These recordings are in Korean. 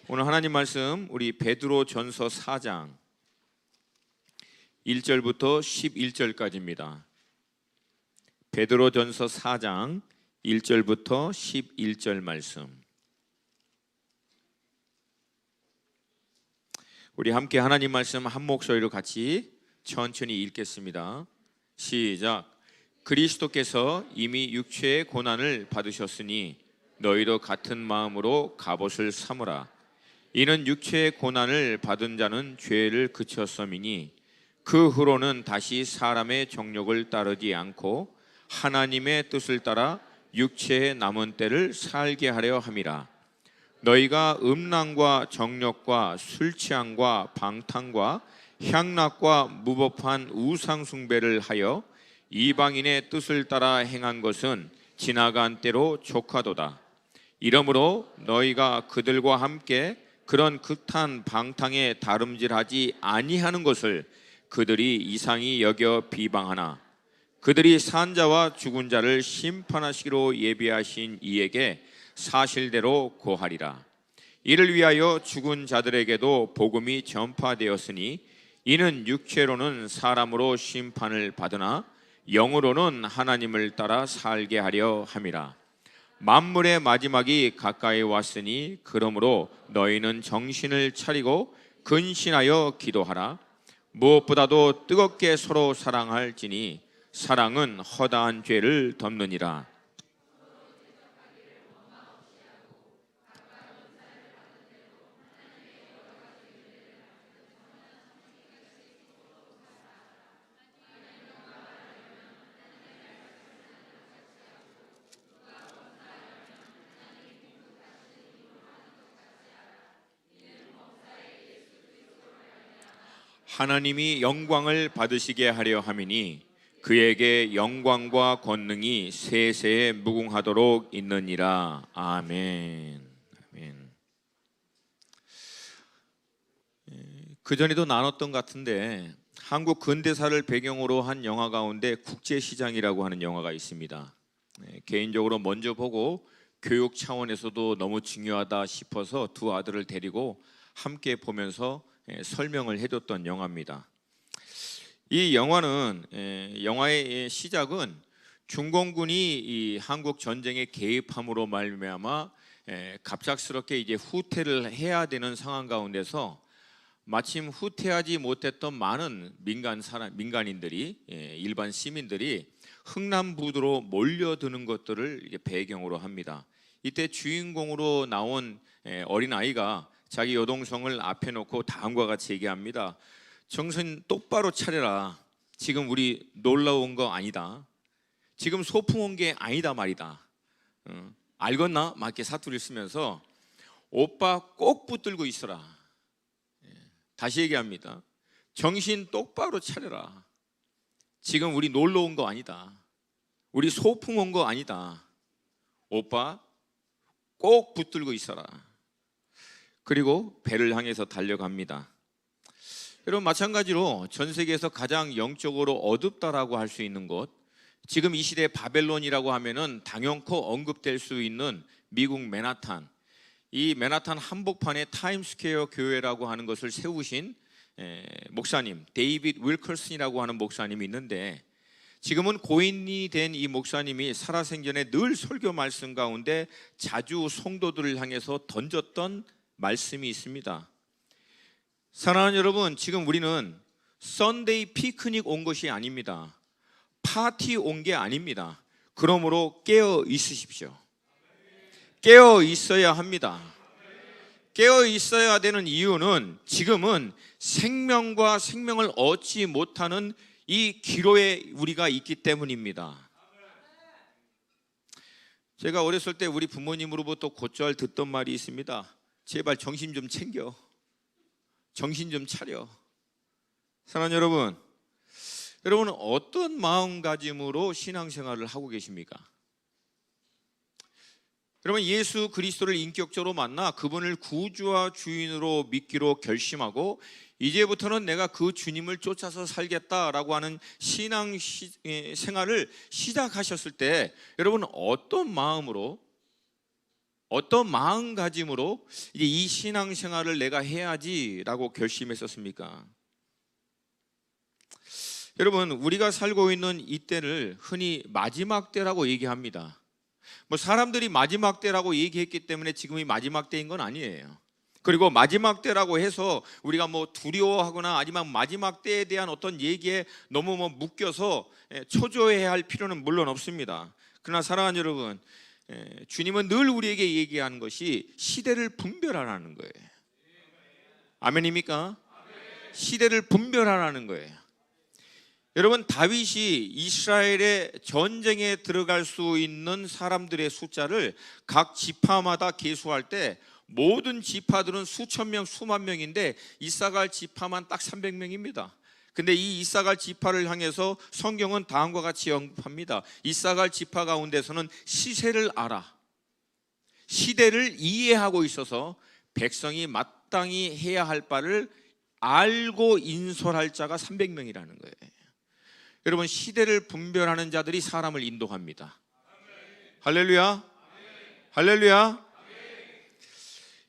오늘 하나님 말씀 우리 베드로전서 4장 1절부터 11절까지입니다. 베드로전서 4장 1절부터 11절 말씀. 우리 함께 하나님 말씀 한 목소리로 같이 천천히 읽겠습니다. 시작. 그리스도께서 이미 육체의 고난을 받으셨으니 너희도 같은 마음으로 갑옷을 삼으라. 이는 육체의 고난을 받은 자는 죄를 그쳤음이니 그 후로는 다시 사람의 정욕을 따르지 않고 하나님의 뜻을 따라 육체의 남은 때를 살게 하려 함이라. 너희가 음란과 정욕과 술 취함과 방탕과 향락과 무법한 우상 숭배를 하여 이방인의 뜻을 따라 행한 것은 지나간 때로 족하도다. 이러므로 너희가 그들과 함께 그런 극한 방탕에 다름질하지 아니하는 것을 그들이 이상히 여겨 비방하나 그들이 산 자와 죽은 자를 심판하시기로 예비하신 이에게 사실대로 고하리라. 이를 위하여 죽은 자들에게도 복음이 전파되었으니 이는 육체로는 사람으로 심판을 받으나 영으로는 하나님을 따라 살게 하려 함이라. 만물의 마지막이 가까이 왔으니 그러므로 너희는 정신을 차리고 근신하여 기도하라. 무엇보다도 뜨겁게 서로 사랑할지니 사랑은 허다한 죄를 덮느니라. 하나님이 영광을 받으시게 하려 함이니 그에게 영광과 권능이 세세에 무궁하도록 있느니라. 아멘. 아멘. 그전에도 나눴던 것 같은데 한국 근대사를 배경으로 한 영화 가운데 국제시장이라고 하는 영화가 있습니다. 개인적으로 먼저 보고 교육 차원에서도 너무 중요하다 싶어서 두 아들을 데리고 함께 보면서 설명을 해줬던 영화입니다. 이 영화는 영화의 시작은 중공군이 이 한국 전쟁에 개입함으로 말미암아 갑작스럽게 이제 후퇴를 해야 되는 상황 가운데서 마침 후퇴하지 못했던 많은 민간인들이 일반 시민들이 흥남부두로 몰려드는 것들을 이제 배경으로 합니다. 이때 주인공으로 나온 어린 아이가 자기 여동생을 앞에 놓고 다음과 같이 얘기합니다. 정신 똑바로 차려라. 지금 우리 놀러 온 거 아니다. 지금 소풍 온 게 아니다 말이다. 알겠나? 막 이렇게 사투리를 쓰면서 오빠 꼭 붙들고 있어라. 다시 얘기합니다. 정신 똑바로 차려라. 지금 우리 놀러 온 거 아니다. 우리 소풍 온 거 아니다. 오빠 꼭 붙들고 있어라. 그리고 배를 향해서 달려갑니다. 여러분, 마찬가지로 전 세계에서 가장 영적으로 어둡다라고 할 수 있는 곳, 지금 이 시대 바벨론이라고 하면은 당연코 언급될 수 있는 미국 맨하탄, 이 맨하탄 한복판에 타임스퀘어 교회라고 하는 것을 세우신 목사님 데이빗 윌커슨이라고 하는 목사님이 있는데, 지금은 고인이 된 이 목사님이 살아생전에 늘 설교 말씀 가운데 자주 성도들을 향해서 던졌던 말씀이 있습니다. 사랑하는 여러분, 지금 우리는 썬데이 피크닉 온 것이 아닙니다. 파티 온 게 아닙니다. 그러므로 깨어 있으십시오. 깨어 있어야 합니다. 깨어 있어야 되는 이유는 지금은 생명과 생명을 얻지 못하는 이 기로에 우리가 있기 때문입니다. 제가 어렸을 때 우리 부모님으로부터 곧잘 듣던 말이 있습니다. 제발 정신 좀 챙겨. 정신 좀 차려. 사랑하는 여러분, 여러분은 어떤 마음가짐으로 신앙생활을 하고 계십니까? 여러분, 예수 그리스도를 인격적으로 만나 그분을 구주와 주인으로 믿기로 결심하고 이제부터는 내가 그 주님을 쫓아서 살겠다라고 하는 신앙 생활을 시작하셨을 때 여러분은 어떤 마음으로 어떤 마음가짐으로 이제 이 신앙생활을 내가 해야지라고 결심했었습니까? 여러분, 우리가 살고 있는 이 때를 흔히 마지막 때라고 얘기합니다. 뭐 사람들이 마지막 때라고 얘기했기 때문에 지금이 마지막 때인 건 아니에요. 그리고 마지막 때라고 해서 우리가 뭐 두려워하거나 아니면 마지막 때에 대한 어떤 얘기에 너무 묶여서 초조해야 할 필요는 물론 없습니다. 그러나 사랑하는 여러분, 주님은 늘 우리에게 얘기하는 것이 시대를 분별하라는 거예요. 아멘입니까? 시대를 분별하라는 거예요. 여러분, 다윗이 이스라엘의 전쟁에 들어갈 수 있는 사람들의 숫자를 각 지파마다 계수할 때 모든 지파들은 수천 명, 수만 명인데 이사갈 지파만 딱 300명입니다. 근데 이 이사갈 지파를 향해서 성경은 다음과 같이 언급합니다. 이사갈 지파 가운데서는 시세를 알아, 시대를 이해하고 있어서 백성이 마땅히 해야 할 바를 알고 인솔할 자가 300명이라는 거예요. 여러분, 시대를 분별하는 자들이 사람을 인도합니다. 할렐루야, 할렐루야.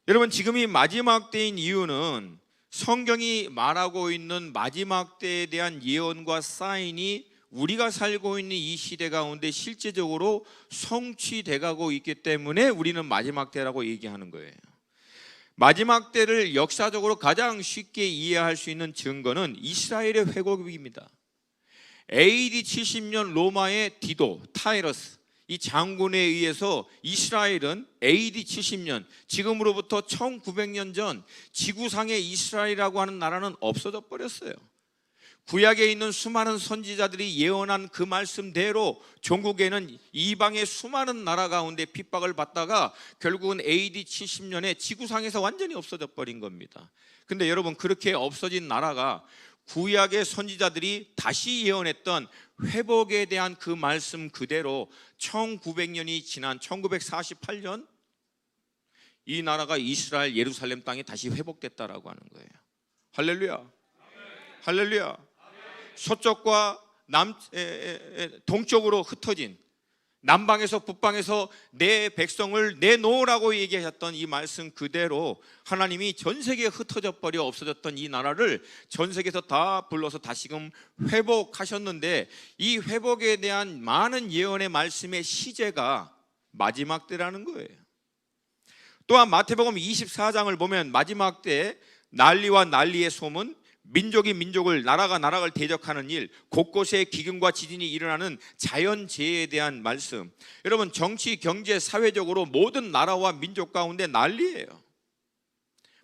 여러분, 지금이 마지막 때인 이유는 성경이 말하고 있는 마지막 때에 대한 예언과 사인이 우리가 살고 있는 이 시대 가운데 실제적으로 성취돼 가고 있기 때문에 우리는 마지막 때라고 얘기하는 거예요. 마지막 때를 역사적으로 가장 쉽게 이해할 수 있는 증거는 이스라엘의 회복입니다. AD 70년 로마의 디도, 타이러스 이 장군에 의해서 이스라엘은 AD 70년, 지금으로부터 1900년 전 지구상의 이스라엘이라고 하는 나라는 없어져 버렸어요. 구약에 있는 수많은 선지자들이 예언한 그 말씀대로 종국에는 이방의 수많은 나라 가운데 핍박을 받다가 결국은 AD 70년에 지구상에서 완전히 없어져 버린 겁니다. 근데 여러분, 그렇게 없어진 나라가 구약의 선지자들이 다시 예언했던 회복에 대한 그 말씀 그대로 1900년이 지난 1948년 이 나라가 이스라엘 예루살렘 땅이 다시 회복됐다라고 하는 거예요. 할렐루야, 할렐루야. 서쪽과 동쪽으로 흩어진, 남방에서 북방에서 내 백성을 내놓으라고 얘기하셨던 이 말씀 그대로 하나님이 전 세계에 흩어져 버려 없어졌던 이 나라를 전 세계에서 다 불러서 다시금 회복하셨는데, 이 회복에 대한 많은 예언의 말씀의 시제가 마지막 때라는 거예요. 또한 마태복음 24장을 보면 마지막 때 난리와 난리의 소문, 민족이 민족을, 나라가 나라를 대적하는 일, 곳곳에 기근과 지진이 일어나는 자연재해에 대한 말씀. 여러분, 정치, 경제, 사회적으로 모든 나라와 민족 가운데 난리예요.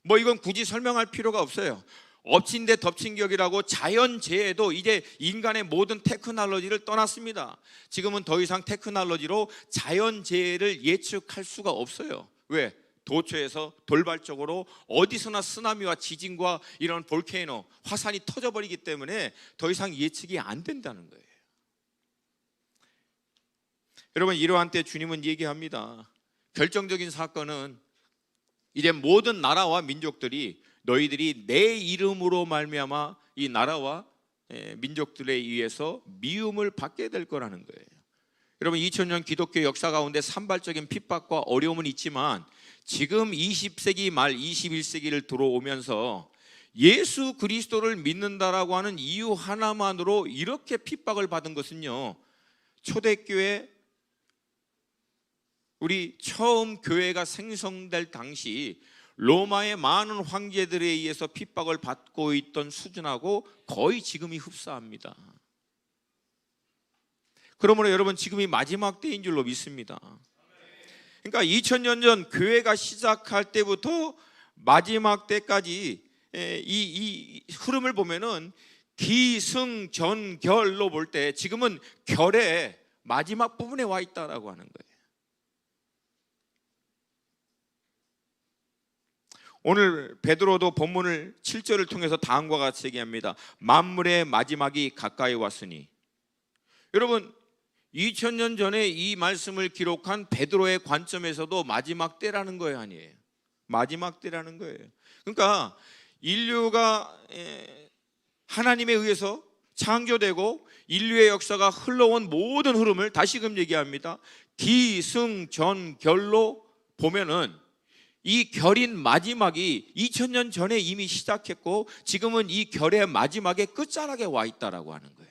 뭐 이건 굳이 설명할 필요가 없어요. 엎친 데 덮친 격이라고 자연재해도 이제 인간의 모든 테크놀로지를 떠났습니다. 지금은 더 이상 테크놀로지로 자연재해를 예측할 수가 없어요. 왜? 도처에서 돌발적으로 어디서나 쓰나미와 지진과 이런 볼케이노, 화산이 터져버리기 때문에 더 이상 예측이 안 된다는 거예요. 여러분, 이러한 때 주님은 얘기합니다. 결정적인 사건은 이제 모든 나라와 민족들이 너희들이 내 이름으로 말미암아 이 나라와 민족들에 의해서 미움을 받게 될 거라는 거예요. 여러분, 2000년 기독교 역사 가운데 산발적인 핍박과 어려움은 있지만 지금 20세기 말 21세기를 들어오면서 예수 그리스도를 믿는다라고 하는 이유 하나만으로 이렇게 핍박을 받은 것은요, 초대교회, 우리 처음 교회가 생성될 당시 로마의 많은 황제들에 의해서 핍박을 받고 있던 수준하고 거의 지금이 흡사합니다. 그러므로 여러분, 지금이 마지막 때인 줄로 믿습니다. 그러니까 2000년 전 교회가 시작할 때부터 마지막 때까지 이 흐름을 보면은 기승전결로 볼 때 지금은 결의 마지막 부분에 와 있다라고 하는 거예요. 오늘 베드로도 본문을 7절을 통해서 다음과 같이 얘기합니다. 만물의 마지막이 가까이 왔으니. 여러분, 2000년 전에 이 말씀을 기록한 베드로의 관점에서도 마지막 때라는 거예요, 아니에요? 마지막 때라는 거예요. 그러니까 인류가 하나님에 의해서 창조되고 인류의 역사가 흘러온 모든 흐름을 다시금 얘기합니다. 기승전결로 보면은 이 결인 마지막이 2000년 전에 이미 시작했고 지금은 이 결의 마지막에 끝자락에 와 있다라고 하는 거예요.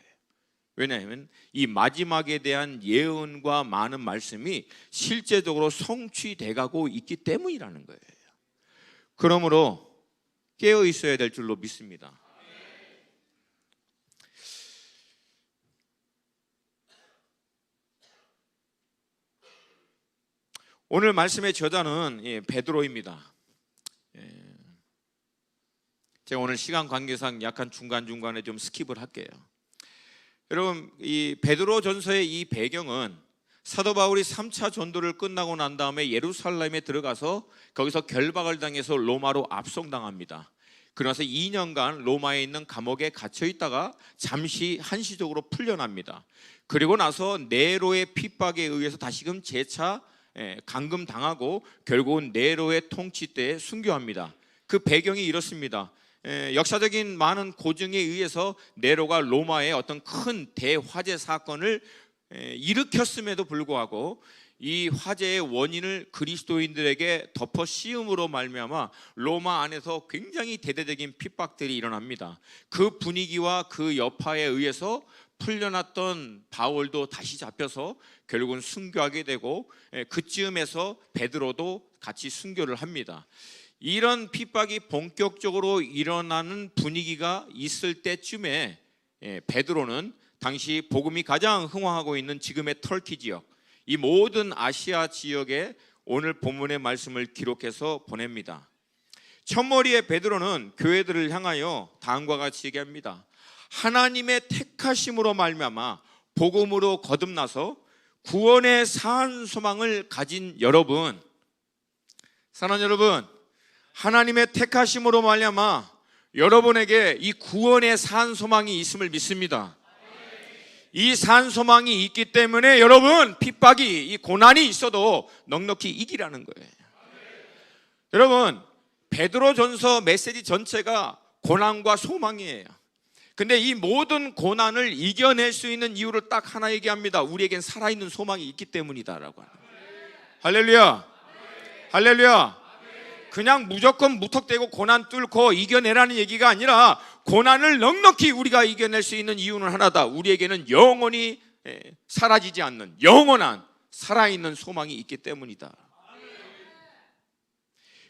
왜냐하면 이 마지막에 대한 예언과 많은 말씀이 실제적으로 성취돼 가고 있기 때문이라는 거예요. 그러므로 깨어 있어야 될 줄로 믿습니다. 오늘 말씀의 저자는 베드로입니다. 제가 오늘 시간 관계상 약간 중간중간에 좀 스킵을 할게요. 여러분, 이 베드로 전서의 이 배경은 사도 바울이 3차 전도를 끝나고 난 다음에 예루살렘에 들어가서 거기서 결박을 당해서 로마로 압송당합니다. 그러면서 2년간 로마에 있는 감옥에 갇혀 있다가 잠시 한시적으로 풀려납니다. 그리고 나서 네로의 핍박에 의해서 다시금 재차 감금당하고 결국은 네로의 통치 때에 순교합니다. 그 배경이 이렇습니다. 역사적인 많은 고증에 의해서 네로가 로마의 어떤 큰 대화재 사건을 일으켰음에도 불구하고 이 화재의 원인을 그리스도인들에게 덮어 씌움으로 말미암아 로마 안에서 굉장히 대대적인 핍박들이 일어납니다. 그 분위기와 그 여파에 의해서 풀려났던 바울도 다시 잡혀서 결국은 순교하게 되고 그쯤에서 베드로도 같이 순교를 합니다. 이런 핍박이 본격적으로 일어나는 분위기가 있을 때쯤에 베드로는 당시 복음이 가장 흥황하고 있는 지금의 터키 지역, 이 모든 아시아 지역에 오늘 본문의 말씀을 기록해서 보냅니다. 첫머리에 베드로는 교회들을 향하여 다음과 같이 얘기합니다. 하나님의 택하심으로 말미암아 복음으로 거듭나서 구원의 산 소망을 가진 여러분, 사랑하는 여러분, 하나님의 택하심으로 말미암아 여러분에게 이 구원의 산 소망이 있음을 믿습니다. 이 산 소망이 있기 때문에 여러분 핍박이 이 고난이 있어도 넉넉히 이기라는 거예요. 여러분, 베드로전서 메시지 전체가 고난과 소망이에요. 근데 이 모든 고난을 이겨낼 수 있는 이유를 딱 하나 얘기합니다. 우리에겐 살아있는 소망이 있기 때문이다라고 하는 거예요. 할렐루야, 할렐루야. 그냥 무조건 무턱대고 고난 뚫고 이겨내라는 얘기가 아니라 고난을 넉넉히 우리가 이겨낼 수 있는 이유는 하나다. 우리에게는 영원히 사라지지 않는 영원한 살아있는 소망이 있기 때문이다.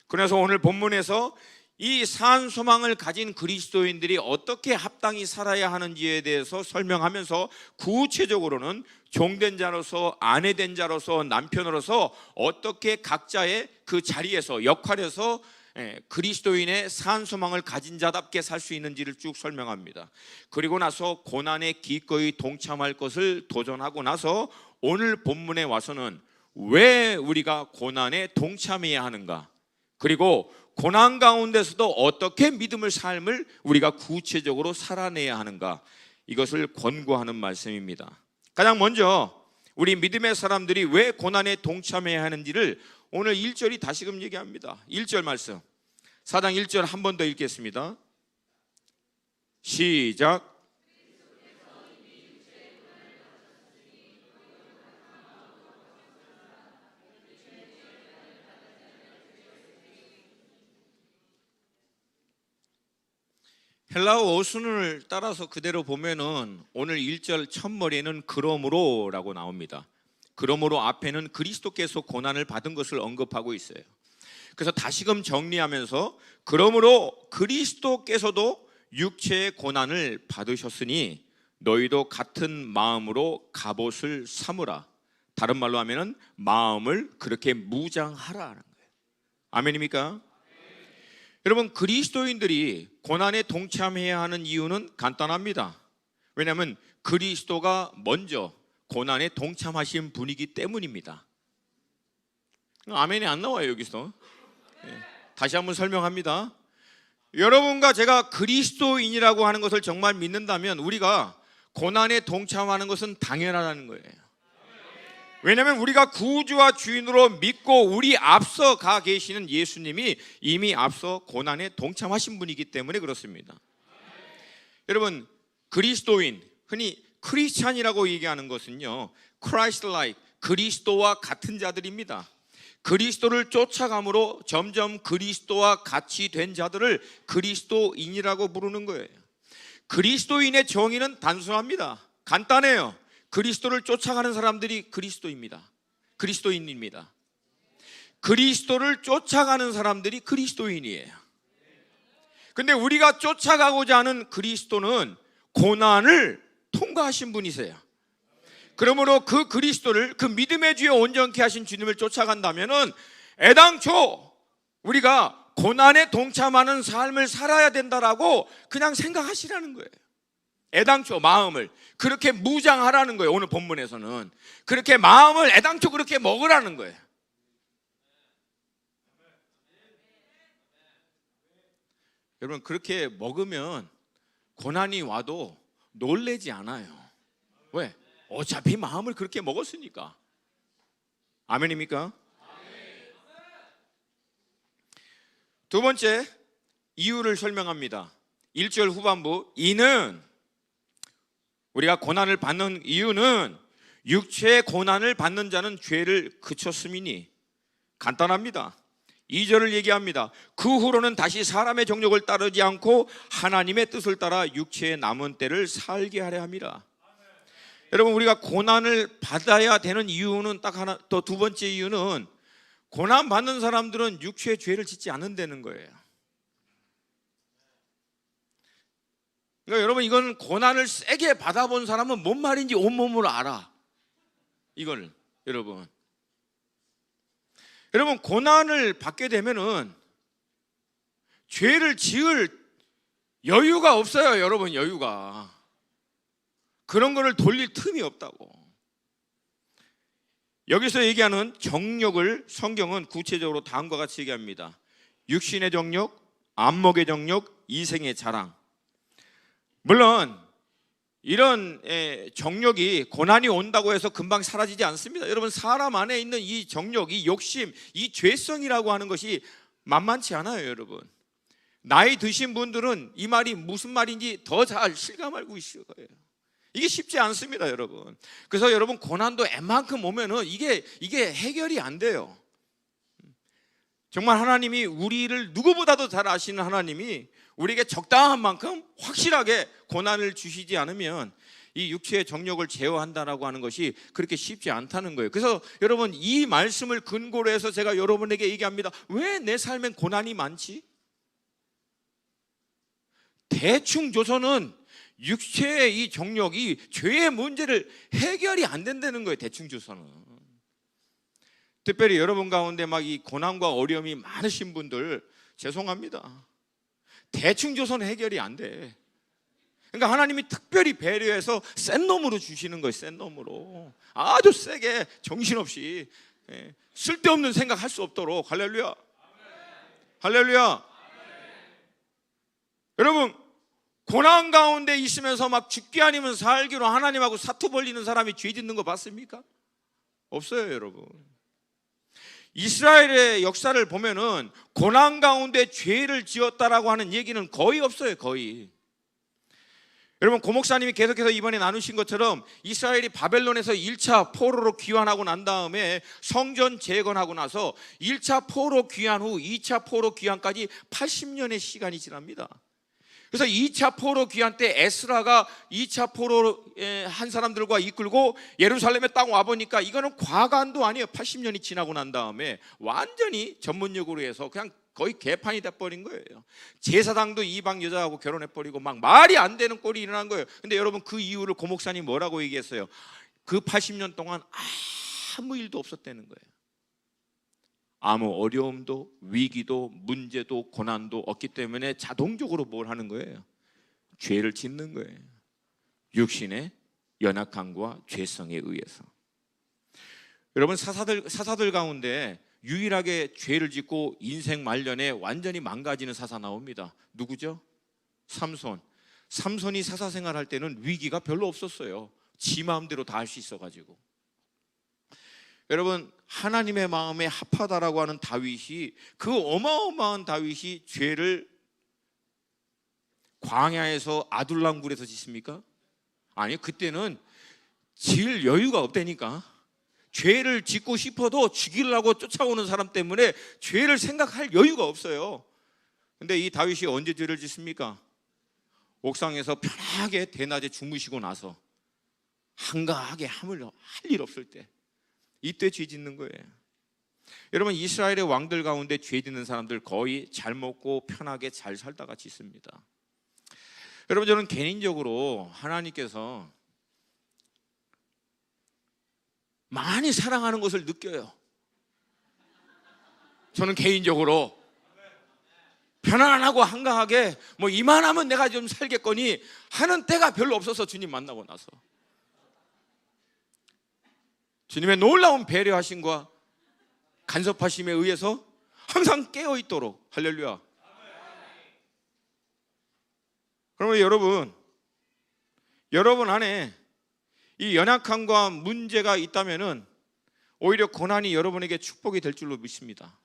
그래서 오늘 본문에서 이 산 소망을 가진 그리스도인들이 어떻게 합당히 살아야 하는지에 대해서 설명하면서 구체적으로는 종된 자로서, 아내된 자로서, 남편으로서 어떻게 각자의 그 자리에서, 역할에서 그리스도인의 산 소망을 가진 자답게 살 수 있는지를 쭉 설명합니다. 그리고 나서 고난에 기꺼이 동참할 것을 도전하고 나서 오늘 본문에 와서는 왜 우리가 고난에 동참해야 하는가, 그리고 고난 가운데서도 어떻게 믿음의 삶을 우리가 구체적으로 살아내야 하는가, 이것을 권고하는 말씀입니다. 가장 먼저 우리 믿음의 사람들이 왜 고난에 동참해야 하는지를 오늘 1절이 다시금 얘기합니다. 1절 말씀, 4장 1절 한 번 더 읽겠습니다. 시작. 헬라어 어순을 따라서 그대로 보면은 오늘 1절 첫머리에는 그러므로라고 나옵니다. 그러므로 앞에는 그리스도께서 고난을 받은 것을 언급하고 있어요. 그래서 다시금 정리하면서 그러므로 그리스도께서도 육체의 고난을 받으셨으니 너희도 같은 마음으로 갑옷을 삼으라. 다른 말로 하면은 마음을 그렇게 무장하라는 거예요. 아멘입니까? 여러분, 그리스도인들이 고난에 동참해야 하는 이유는 간단합니다. 왜냐하면 그리스도가 먼저 고난에 동참하신 분이기 때문입니다. 아멘이 안 나와요 여기서. 다시 한번 설명합니다. 여러분과 제가 그리스도인이라고 하는 것을 정말 믿는다면 우리가 고난에 동참하는 것은 당연하다는 거예요. 왜냐하면 우리가 구주와 주인으로 믿고 우리 앞서 가 계시는 예수님이 이미 앞서 고난에 동참하신 분이기 때문에 그렇습니다. 여러분, 그리스도인, 흔히 크리스찬이라고 얘기하는 것은요, Christ-like, 그리스도와 같은 자들입니다. 그리스도를 쫓아감으로 점점 그리스도와 같이 된 자들을 그리스도인이라고 부르는 거예요. 그리스도인의 정의는 단순합니다. 간단해요. 그리스도를 쫓아가는 사람들이 그리스도입니다. 그리스도인입니다. 그리스도를 쫓아가는 사람들이 그리스도인이에요. 근데 우리가 쫓아가고자 하는 그리스도는 고난을 통과하신 분이세요. 그러므로 그 그리스도를, 그 믿음의 주에 온전케 하신 주님을 쫓아간다면은 애당초 우리가 고난에 동참하는 삶을 살아야 된다라고 그냥 생각하시라는 거예요. 애당초 마음을 그렇게 무장하라는 거예요. 오늘 본문에서는 그렇게 마음을 애당초 그렇게 먹으라는 거예요. 여러분, 그렇게 먹으면 고난이 와도 놀래지 않아요. 왜? 어차피 마음을 그렇게 먹었으니까. 아멘입니까? 두 번째, 이유를 설명합니다. 1절 후반부, 이는, 우리가 고난을 받는 이유는 육체의 고난을 받는 자는 죄를 그쳤음이니. 간단합니다. 2절을 얘기합니다. 그 후로는 다시 사람의 정욕을 따르지 않고 하나님의 뜻을 따라 육체의 남은 때를 살게 하려 함이라. 여러분, 우리가 고난을 받아야 되는 이유는 딱 하나, 또 두 번째 이유는 고난 받는 사람들은 육체의 죄를 짓지 않는다는 거예요. 그러니까 여러분, 이건 고난을 세게 받아본 사람은 뭔 말인지 온몸으로 알아. 이걸 여러분 고난을 받게 되면은 죄를 지을 여유가 없어요. 여러분, 여유가. 그런 거를 돌릴 틈이 없다고. 여기서 얘기하는 정욕을 성경은 구체적으로 다음과 같이 얘기합니다. 육신의 정욕, 안목의 정욕, 이생의 자랑. 물론 이런 정욕이 고난이 온다고 해서 금방 사라지지 않습니다. 여러분, 사람 안에 있는 이 정욕, 이 욕심, 이 죄성이라고 하는 것이 만만치 않아요. 여러분, 나이 드신 분들은 이 말이 무슨 말인지 더 잘 실감하고 있을 거예요. 이게 쉽지 않습니다, 여러분. 그래서 여러분, 고난도 웬만큼 오면은 이게 해결이 안 돼요. 정말 하나님이 우리를 누구보다도 잘 아시는 하나님이 우리에게 적당한 만큼 확실하게 고난을 주시지 않으면 이 육체의 정욕을 제어한다라고 하는 것이 그렇게 쉽지 않다는 거예요. 그래서 여러분, 이 말씀을 근거로 해서 제가 여러분에게 얘기합니다. 왜 내 삶엔 고난이 많지? 대충 줘서는 육체의 이 정욕이 죄의 문제를 해결이 안 된다는 거예요. 대충 줘서는. 특별히 여러분 가운데 막 이 고난과 어려움이 많으신 분들 죄송합니다. 대충 줘서는 해결이 안 돼. 그러니까 하나님이 특별히 배려해서 센 놈으로 주시는 거예요. 센 놈으로 아주 세게 정신없이 쓸데없는 생각할 수 없도록. 할렐루야. 할렐루야. 여러분, 고난 가운데 있으면서 막 죽기 아니면 살기로 하나님하고 사투 벌리는 사람이 죄 짓는 거 봤습니까? 없어요, 여러분. 이스라엘의 역사를 보면은 고난 가운데 죄를 지었다라고 하는 얘기는 거의 없어요, 거의. 여러분, 고 목사님이 계속해서 이번에 나누신 것처럼 이스라엘이 바벨론에서 1차 포로로 귀환하고 난 다음에 성전 재건하고 나서 1차 포로 귀환 후 2차 포로 귀환까지 80년의 시간이 지납니다. 그래서 2차 포로 귀환 때 에스라가 2차 포로 한 사람들과 이끌고 예루살렘에 딱 와보니까 이거는 과간도 아니에요. 80년이 지나고 난 다음에 완전히 전문용어로 해서 그냥 거의 개판이 돼버린 거예요. 제사장도 이방 여자하고 결혼해버리고 막 말이 안 되는 꼴이 일어난 거예요. 근데 여러분, 그 이유를 고 목사님 뭐라고 얘기했어요? 그 80년 동안 아무 일도 없었다는 거예요. 아무 어려움도 위기도 문제도 고난도 없기 때문에 자동적으로 뭘 하는 거예요? 죄를 짓는 거예요. 육신의 연약함과 죄성에 의해서. 여러분, 사사들 가운데 유일하게 죄를 짓고 인생 말년에 완전히 망가지는 사사 나옵니다. 누구죠? 삼손. 삼손이 사사 생활할 때는 위기가 별로 없었어요. 지 마음대로 다 할 수 있어가지고. 여러분, 하나님의 마음에 합하다라고 하는 다윗이, 그 어마어마한 다윗이 죄를 광야에서 아둘람굴에서 짓습니까? 아니, 그때는 지을 여유가 없다니까. 죄를 짓고 싶어도 죽이려고 쫓아오는 사람 때문에 죄를 생각할 여유가 없어요. 근데 이 다윗이 언제 죄를 짓습니까? 옥상에서 편하게 대낮에 주무시고 나서 한가하게 할 일 없을 때, 이때 죄 짓는 거예요. 여러분, 이스라엘의 왕들 가운데 죄 짓는 사람들 거의 잘 먹고 편하게 잘 살다가 짓습니다. 여러분, 저는 개인적으로 하나님께서 많이 사랑하는 것을 느껴요. 저는 개인적으로 편안하고 한가하게 뭐 이만하면 내가 좀 살겠거니 하는 때가 별로 없어서, 주님 만나고 나서 주님의 놀라운 배려하심과 간섭하심에 의해서 항상 깨어 있도록, 할렐루야. 그러면 여러분 안에 이 연약함과 문제가 있다면은 오히려 고난이 여러분에게 축복이 될 줄로 믿습니다.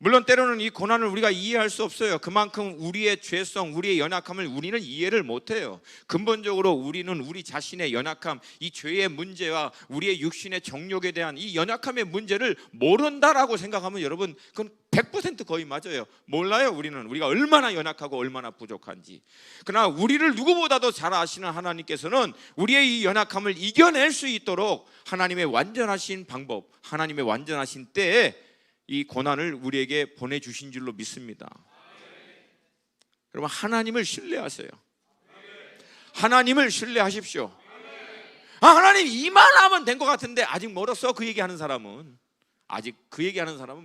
물론 때로는 이 고난을 우리가 이해할 수 없어요. 그만큼 우리의 죄성, 우리의 연약함을 우리는 이해를 못해요. 근본적으로 우리는 우리 자신의 연약함, 이 죄의 문제와 우리의 육신의 정욕에 대한 이 연약함의 문제를 모른다라고 생각하면 여러분, 그건 100% 거의 맞아요. 몰라요. 우리가 얼마나 연약하고 얼마나 부족한지. 그러나 우리를 누구보다도 잘 아시는 하나님께서는 우리의 이 연약함을 이겨낼 수 있도록 하나님의 완전하신 방법, 하나님의 완전하신 때에 이 고난을 우리에게 보내주신 줄로 믿습니다. 여러분, 하나님을 신뢰하세요. 하나님을 신뢰하십시오. 하나님 이만하면 된 것 같은데 아직 멀었어. 그 얘기하는 사람은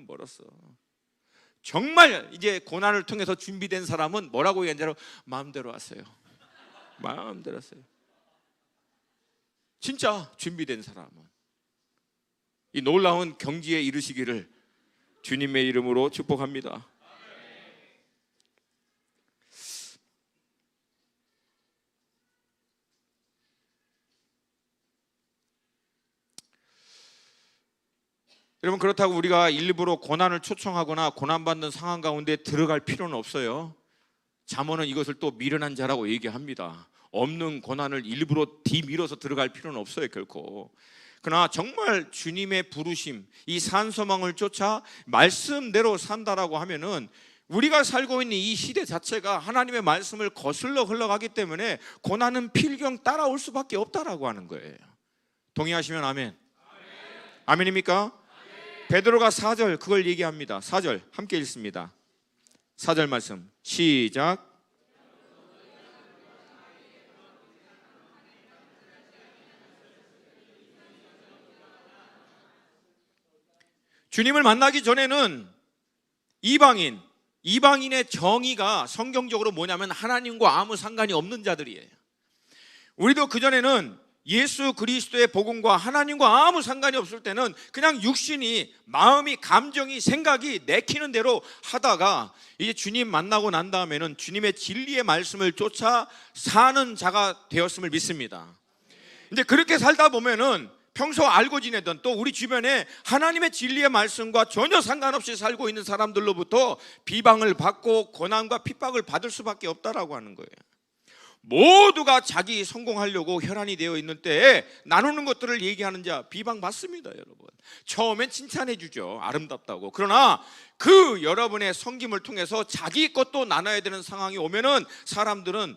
멀었어. 정말 이제 고난을 통해서 준비된 사람은 뭐라고 얘기하냐면 마음대로 하세요. 마음대로 하세요. 진짜 준비된 사람은 이 놀라운 경지에 이르시기를 주님의 이름으로 축복합니다. 여러분, 그렇다고 우리가 일부러 고난을 초청하거나 고난받는 상황 가운데 들어갈 필요는 없어요. 잠언은 이것을 또 미련한 자라고 얘기합니다. 없는 고난을 일부러 뒤밀어서 들어갈 필요는 없어요, 결코. 그러나 정말 주님의 부르심, 이 산소망을 쫓아 말씀대로 산다라고 하면은 우리가 살고 있는 이 시대 자체가 하나님의 말씀을 거슬러 흘러가기 때문에 고난은 필경 따라올 수밖에 없다라고 하는 거예요. 동의하시면 아멘. 아멘입니까? 아멘. 베드로가 4절 그걸 얘기합니다. 4절 함께 읽습니다. 4절 말씀 시작. 주님을 만나기 전에는 이방인의 정의가 성경적으로 뭐냐면 하나님과 아무 상관이 없는 자들이에요. 우리도 그전에는 예수 그리스도의 복음과 하나님과 아무 상관이 없을 때는 그냥 육신이, 마음이, 감정이, 생각이 내키는 대로 하다가 이제 주님 만나고 난 다음에는 주님의 진리의 말씀을 쫓아 사는 자가 되었음을 믿습니다. 이제 그렇게 살다 보면은 평소 알고 지내던 또 우리 주변에 하나님의 진리의 말씀과 전혀 상관없이 살고 있는 사람들로부터 비방을 받고 고난과 핍박을 받을 수밖에 없다라고 하는 거예요. 모두가 자기 성공하려고 혈안이 되어 있는 때에 나누는 것들을 얘기하는 자 비방받습니다. 여러분, 처음엔 칭찬해 주죠. 아름답다고. 그러나 그 여러분의 섬김을 통해서 자기 것도 나눠야 되는 상황이 오면은 사람들은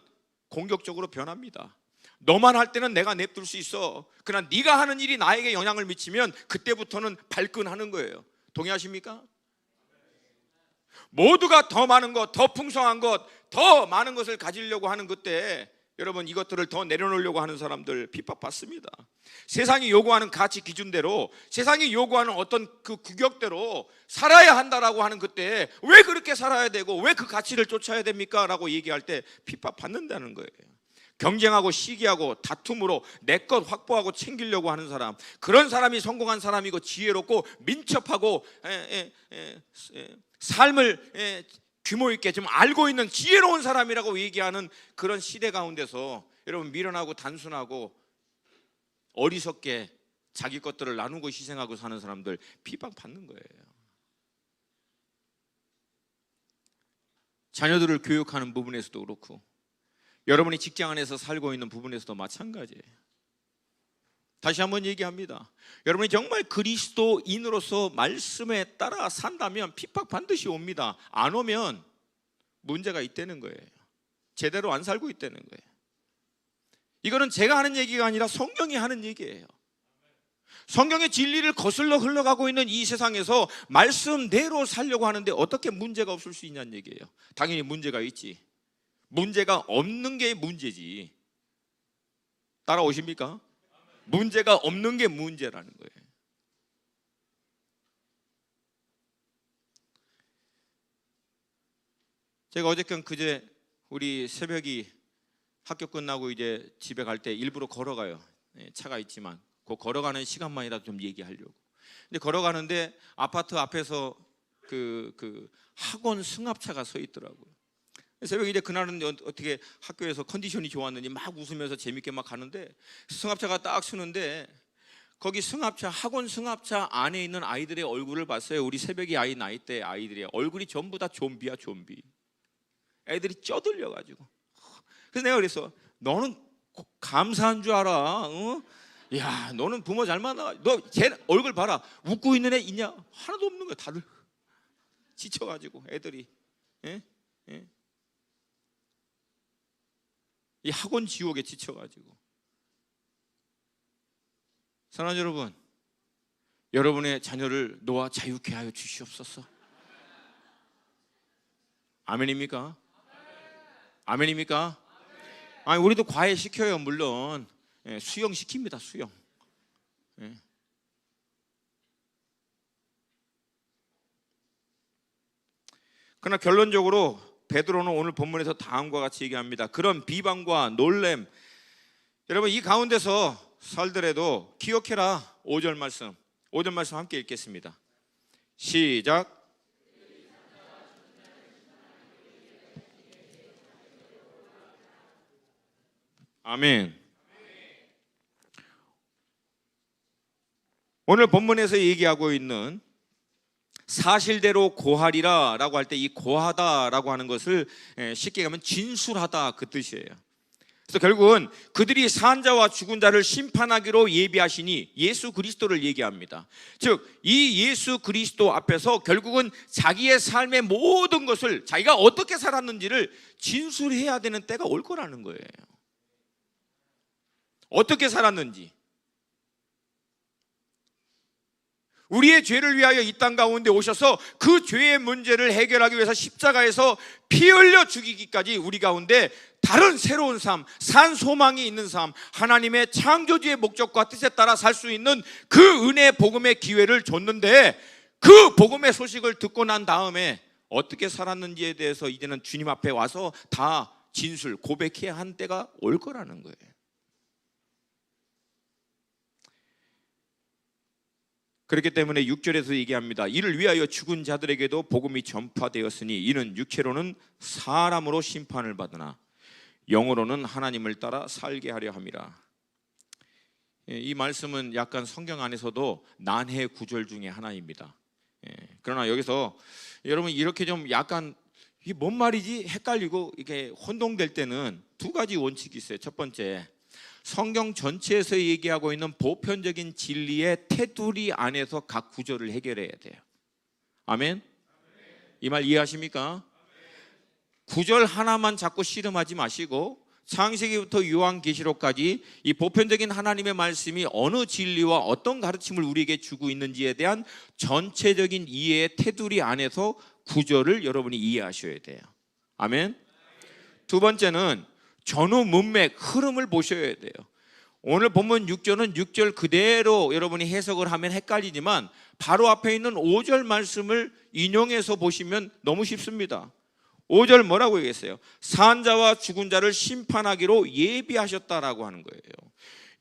공격적으로 변합니다. 너만 할 때는 내가 냅둘 수 있어. 그러나 네가 하는 일이 나에게 영향을 미치면 그때부터는 발끈하는 거예요. 동의하십니까? 모두가 더 많은 것, 더 풍성한 것, 더 많은 것을 가지려고 하는 그때 여러분, 이것들을 더 내려놓으려고 하는 사람들 핍박받습니다. 세상이 요구하는 가치 기준대로, 세상이 요구하는 어떤 그 규격대로 살아야 한다라고 하는 그때 왜 그렇게 살아야 되고 왜 그 가치를 쫓아야 됩니까? 라고 얘기할 때 핍박받는다는 거예요. 경쟁하고 시기하고 다툼으로 내 것 확보하고 챙기려고 하는 사람, 그런 사람이 성공한 사람이고 지혜롭고 민첩하고 삶을 규모 있게 좀 알고 있는 지혜로운 사람이라고 얘기하는 그런 시대 가운데서 여러분, 미련하고 단순하고 어리석게 자기 것들을 나누고 희생하고 사는 사람들 핍박받는 거예요. 자녀들을 교육하는 부분에서도 그렇고 여러분이 직장 안에서 살고 있는 부분에서도 마찬가지예요. 다시 한번 얘기합니다. 여러분이 정말 그리스도인으로서 말씀에 따라 산다면 핍박 반드시 옵니다. 안 오면 문제가 있다는 거예요. 제대로 안 살고 있다는 거예요. 이거는 제가 하는 얘기가 아니라 성경이 하는 얘기예요. 성경의 진리를 거슬러 흘러가고 있는 이 세상에서 말씀대로 살려고 하는데 어떻게 문제가 없을 수 있냐는 얘기예요. 당연히 문제가 있지. 문제가 없는 게 문제지. 따라오십니까? 문제가 없는 게 문제라는 거예요. 제가 어저께 그제 우리 새벽이 학교 끝나고 이제 집에 갈 때 일부러 걸어가요. 차가 있지만 그 걸어가는 시간만이라도 좀 얘기하려고. 근데 걸어가는데 아파트 앞에서 그 학원 승합차가 서 있더라고요. 새벽에 이제 그날은 어떻게 학교에서 컨디션이 좋았는지 막 웃으면서 재밌게 막 가는데 승합차가 딱 서는데 거기 승합차, 학원 승합차 안에 있는 아이들의 얼굴을 봤어요. 우리 새벽이 아이 나이대 아이들의 얼굴이 전부 다 좀비야, 좀비. 애들이 쪄들려가지고. 그래서 내가 그랬어. 너는 감사한 줄 알아. 어? 야, 너는 부모 잘 만나. 너 쟤 얼굴 봐라. 웃고 있는 애 있냐? 하나도 없는 거야. 다들 지쳐가지고 애들이. 예? 예? 이 학원 지옥에 지쳐가지고. 사랑하는 여러분, 여러분의 자녀를 놓아 자유케 하여 주시옵소서. 아멘입니까? 아멘입니까? 아니, 우리도 과외 시켜요. 물론 수영 시킵니다. 수영. 그러나 결론적으로 베드로는 오늘 본문에서 다음과 같이 얘기합니다. 그런 비방과 놀램, 여러분 이 가운데서 살더라도 기억해라. 5절 말씀 함께 읽겠습니다. 시작. 아멘. 오늘 본문에서 얘기하고 있는 사실대로 고하리라 라고 할 때 이 고하다 라고 하는 것을 쉽게 가면 진술하다 그 뜻이에요. 그래서 결국은 그들이 산 자와 죽은 자를 심판하기로 예비하시니 예수 그리스도를 얘기합니다. 즉 이 예수 그리스도 앞에서 결국은 자기의 삶의 모든 것을 자기가 어떻게 살았는지를 진술해야 되는 때가 올 거라는 거예요. 어떻게 살았는지, 우리의 죄를 위하여 이 땅 가운데 오셔서 그 죄의 문제를 해결하기 위해서 십자가에서 피 흘려 죽이기까지 우리 가운데 다른 새로운 삶, 산 소망이 있는 삶, 하나님의 창조주의 목적과 뜻에 따라 살 수 있는 그 은혜 복음의 기회를 줬는데 그 복음의 소식을 듣고 난 다음에 어떻게 살았는지에 대해서 이제는 주님 앞에 와서 다 진술, 고백해야 한 때가 올 거라는 거예요. 그렇기 때문에 6절에서 얘기합니다. 이를 위하여 죽은 자들에게도 복음이 전파되었으니 이는 육체로는 사람으로 심판을 받으나 영으로는 하나님을 따라 살게 하려 함이라. 이 말씀은 약간 성경 안에서도 난해 구절 중에 하나입니다. 그러나 여기서 여러분 이렇게 좀 약간 이게 뭔 말이지 헷갈리고 이게 혼동될 때는 두 가지 원칙이 있어요. 첫 번째, 성경 전체에서 얘기하고 있는 보편적인 진리의 테두리 안에서 각 구절을 해결해야 돼요. 아멘? 이 말 이해하십니까? 구절 하나만 자꾸 씨름하지 마시고 창세기부터 요한계시록까지 이 보편적인 하나님의 말씀이 어느 진리와 어떤 가르침을 우리에게 주고 있는지에 대한 전체적인 이해의 테두리 안에서 구절을 여러분이 이해하셔야 돼요. 아멘? 두 번째는 전후 문맥, 흐름을 보셔야 돼요. 오늘 본문 6절은 6절 그대로 여러분이 해석을 하면 헷갈리지만 바로 앞에 있는 5절 말씀을 인용해서 보시면 너무 쉽습니다. 5절 뭐라고 얘기했어요? 산 자와 죽은 자를 심판하기로 예비하셨다라고 하는 거예요.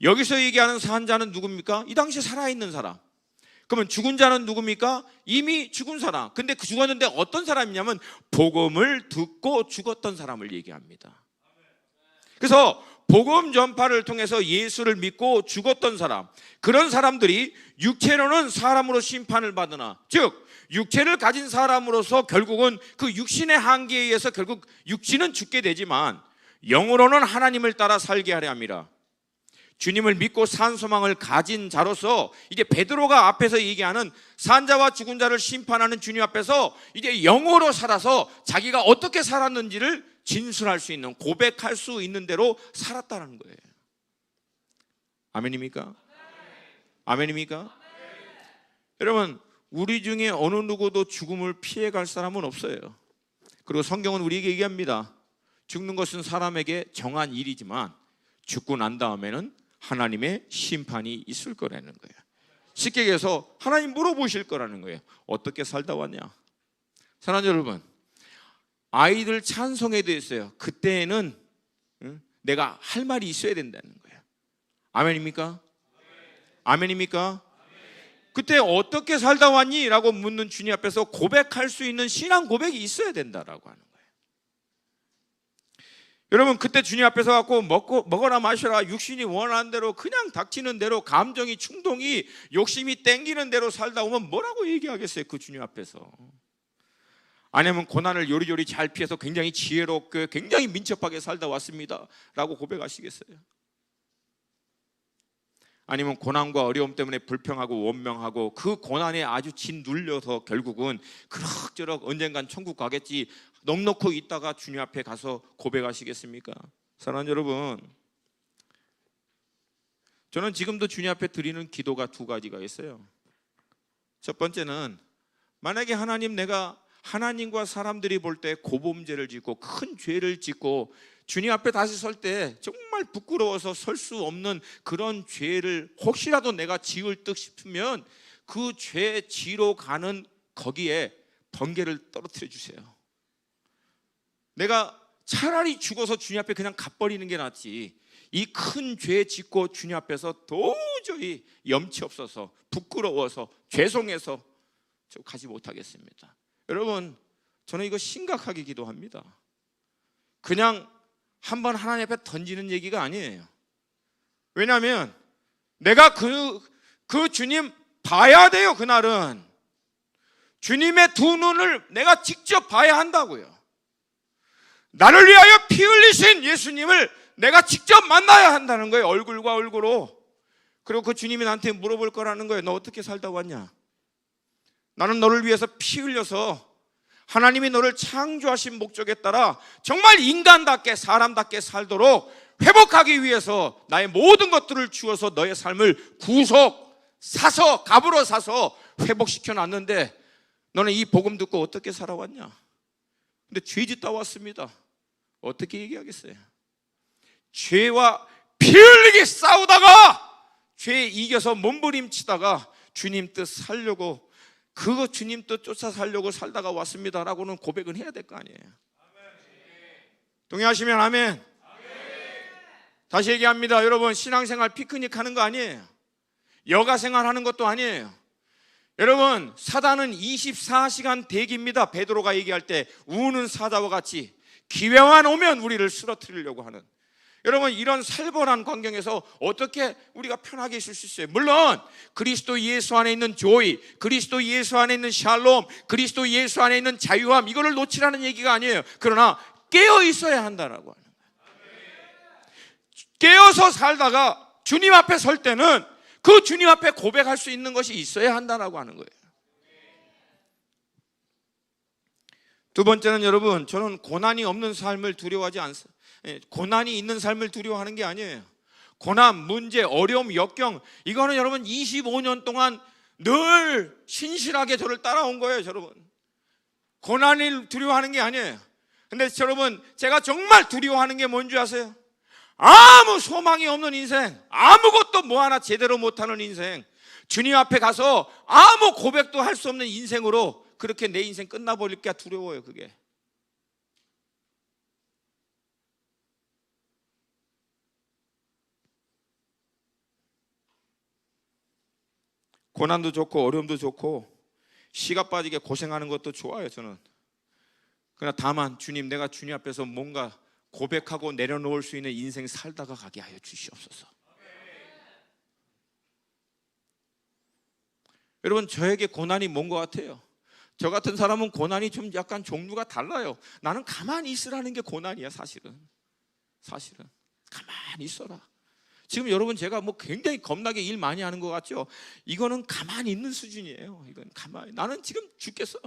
여기서 얘기하는 산 자는 누굽니까? 이 당시에 살아있는 사람. 그러면 죽은 자는 누굽니까? 이미 죽은 사람. 근데 그 죽었는데 어떤 사람이냐면 복음을 듣고 죽었던 사람을 얘기합니다. 그래서 복음 전파를 통해서 예수를 믿고 죽었던 사람, 그런 사람들이 육체로는 사람으로 심판을 받으나, 즉 육체를 가진 사람으로서 결국은 그 육신의 한계에 의해서 결국 육신은 죽게 되지만 영으로는 하나님을 따라 살게 하려 함이라. 주님을 믿고 산 소망을 가진 자로서 이제 베드로가 앞에서 얘기하는 산자와 죽은 자를 심판하는 주님 앞에서 이제 영으로 살아서 자기가 어떻게 살았는지를 진술할 수 있는, 고백할 수 있는 대로 살았다는 거예요. 아멘입니까? 아멘입니까? 여러분, 우리 중에 어느 누구도 죽음을 피해갈 사람은 없어요. 그리고 성경은 우리에게 얘기합니다. 죽는 것은 사람에게 정한 일이지만 죽고 난 다음에는 하나님의 심판이 있을 거라는 거예요. 쉽게 얘기해서 하나님 물어보실 거라는 거예요. 어떻게 살다 왔냐? 사랑하는 여러분, 아이들 찬송에 대해서요, 그때는 내가 할 말이 있어야 된다는 거예요. 아멘입니까? 아멘입니까? 그때 어떻게 살다 왔니? 라고 묻는 주님 앞에서 고백할 수 있는 신앙 고백이 있어야 된다라고 하는 거예요. 여러분, 그때 주님 앞에서 갖고 먹어라 마셔라, 육신이 원하는 대로 그냥 닥치는 대로, 감정이, 충동이, 욕심이 땡기는 대로 살다 오면 뭐라고 얘기하겠어요? 그 주님 앞에서. 아니면 고난을 요리조리 잘 피해서 굉장히 지혜롭게, 굉장히 민첩하게 살다 왔습니다 라고 고백하시겠어요? 아니면 고난과 어려움 때문에 불평하고 원망하고 그 고난에 아주 짓눌려서 결국은 그럭저럭 언젠간 천국 가겠지 넉넉히 있다가 주님 앞에 가서 고백하시겠습니까? 사랑하는 여러분, 저는 지금도 주님 앞에 드리는 기도가 두 가지가 있어요. 첫 번째는, 만약에 하나님, 내가 하나님과 사람들이 볼 때 고범죄를 짓고 큰 죄를 짓고 주님 앞에 다시 설 때 정말 부끄러워서 설 수 없는 그런 죄를 혹시라도 내가 지을 듯 싶으면 그 죄 지로 가는 거기에 번개를 떨어뜨려 주세요. 내가 차라리 죽어서 주님 앞에 그냥 가버리는 게 낫지, 이 큰 죄 짓고 주님 앞에서 도저히 염치 없어서 부끄러워서 죄송해서 저 가지 못하겠습니다. 여러분, 저는 이거 심각하게 기도합니다. 그냥 한번 하나님 앞에 던지는 얘기가 아니에요. 왜냐하면 내가 그 주님 봐야 돼요. 그날은 주님의 두 눈을 내가 직접 봐야 한다고요. 나를 위하여 피 흘리신 예수님을 내가 직접 만나야 한다는 거예요. 얼굴과 얼굴로. 그리고 그 주님이 나한테 물어볼 거라는 거예요. 너 어떻게 살다 왔냐? 나는 너를 위해서 피 흘려서 하나님이 너를 창조하신 목적에 따라 정말 인간답게, 사람답게 살도록 회복하기 위해서 나의 모든 것들을 주어서 너의 삶을 사서 값으로 사서 회복시켜 놨는데 너는 이 복음 듣고 어떻게 살아왔냐? 근데 죄 짓다 왔습니다. 어떻게 얘기하겠어요? 죄와 피 흘리게 싸우다가 죄에 이겨서 몸부림치다가 주님 뜻 살려고, 그거 주님 뜻 쫓아 살려고 살다가 왔습니다라고는 고백은 해야 될 거 아니에요. 동의하시면 아멘. 다시 얘기합니다. 여러분, 신앙생활 피크닉 하는 거 아니에요. 여가생활 하는 것도 아니에요. 여러분, 사단은 24시간 대기입니다. 베드로가 얘기할 때 우는 사자와 같이 기회만 오면 우리를 쓰러뜨리려고 하는. 여러분, 이런 살벌한 광경에서 어떻게 우리가 편하게 있을 수 있어요? 물론 그리스도 예수 안에 있는 조이, 그리스도 예수 안에 있는 샬롬, 그리스도 예수 안에 있는 자유함, 이거를 놓치라는 얘기가 아니에요. 그러나 깨어 있어야 한다라고 하는 거예요. 깨어서 살다가 주님 앞에 설 때는 그 주님 앞에 고백할 수 있는 것이 있어야 한다라고 하는 거예요. 두 번째는, 여러분, 저는 고난이 없는 삶을 두려워하지 않습니다. 고난이 있는 삶을 두려워하는 게 아니에요. 고난, 문제, 어려움, 역경, 이거는 여러분 25년 동안 늘 신실하게 저를 따라온 거예요. 여러분, 고난을 두려워하는 게 아니에요. 근데 여러분, 제가 정말 두려워하는 게 뭔지 아세요? 아무 소망이 없는 인생, 아무것도 뭐 하나 제대로 못하는 인생, 주님 앞에 가서 아무 고백도 할 수 없는 인생으로 그렇게 내 인생 끝나버릴까 두려워요. 그게 고난도 좋고 어려움도 좋고 시가 빠지게 고생하는 것도 좋아요. 저는. 그러나 다만 주님, 내가 주님 앞에서 뭔가 고백하고 내려놓을 수 있는 인생 살다가 가게 하여 주시옵소서. 여러분, 저에게 고난이 뭔 것 같아요? 저 같은 사람은 고난이 좀 약간 종류가 달라요. 나는 가만히 있으라는 게 고난이야. 사실은 가만히 있어라. 지금 여러분 제가 뭐 굉장히 겁나게 일 많이 하는 것 같죠? 이거는 가만히 있는 수준이에요. 이건 가만히. 나는 지금 죽겠어.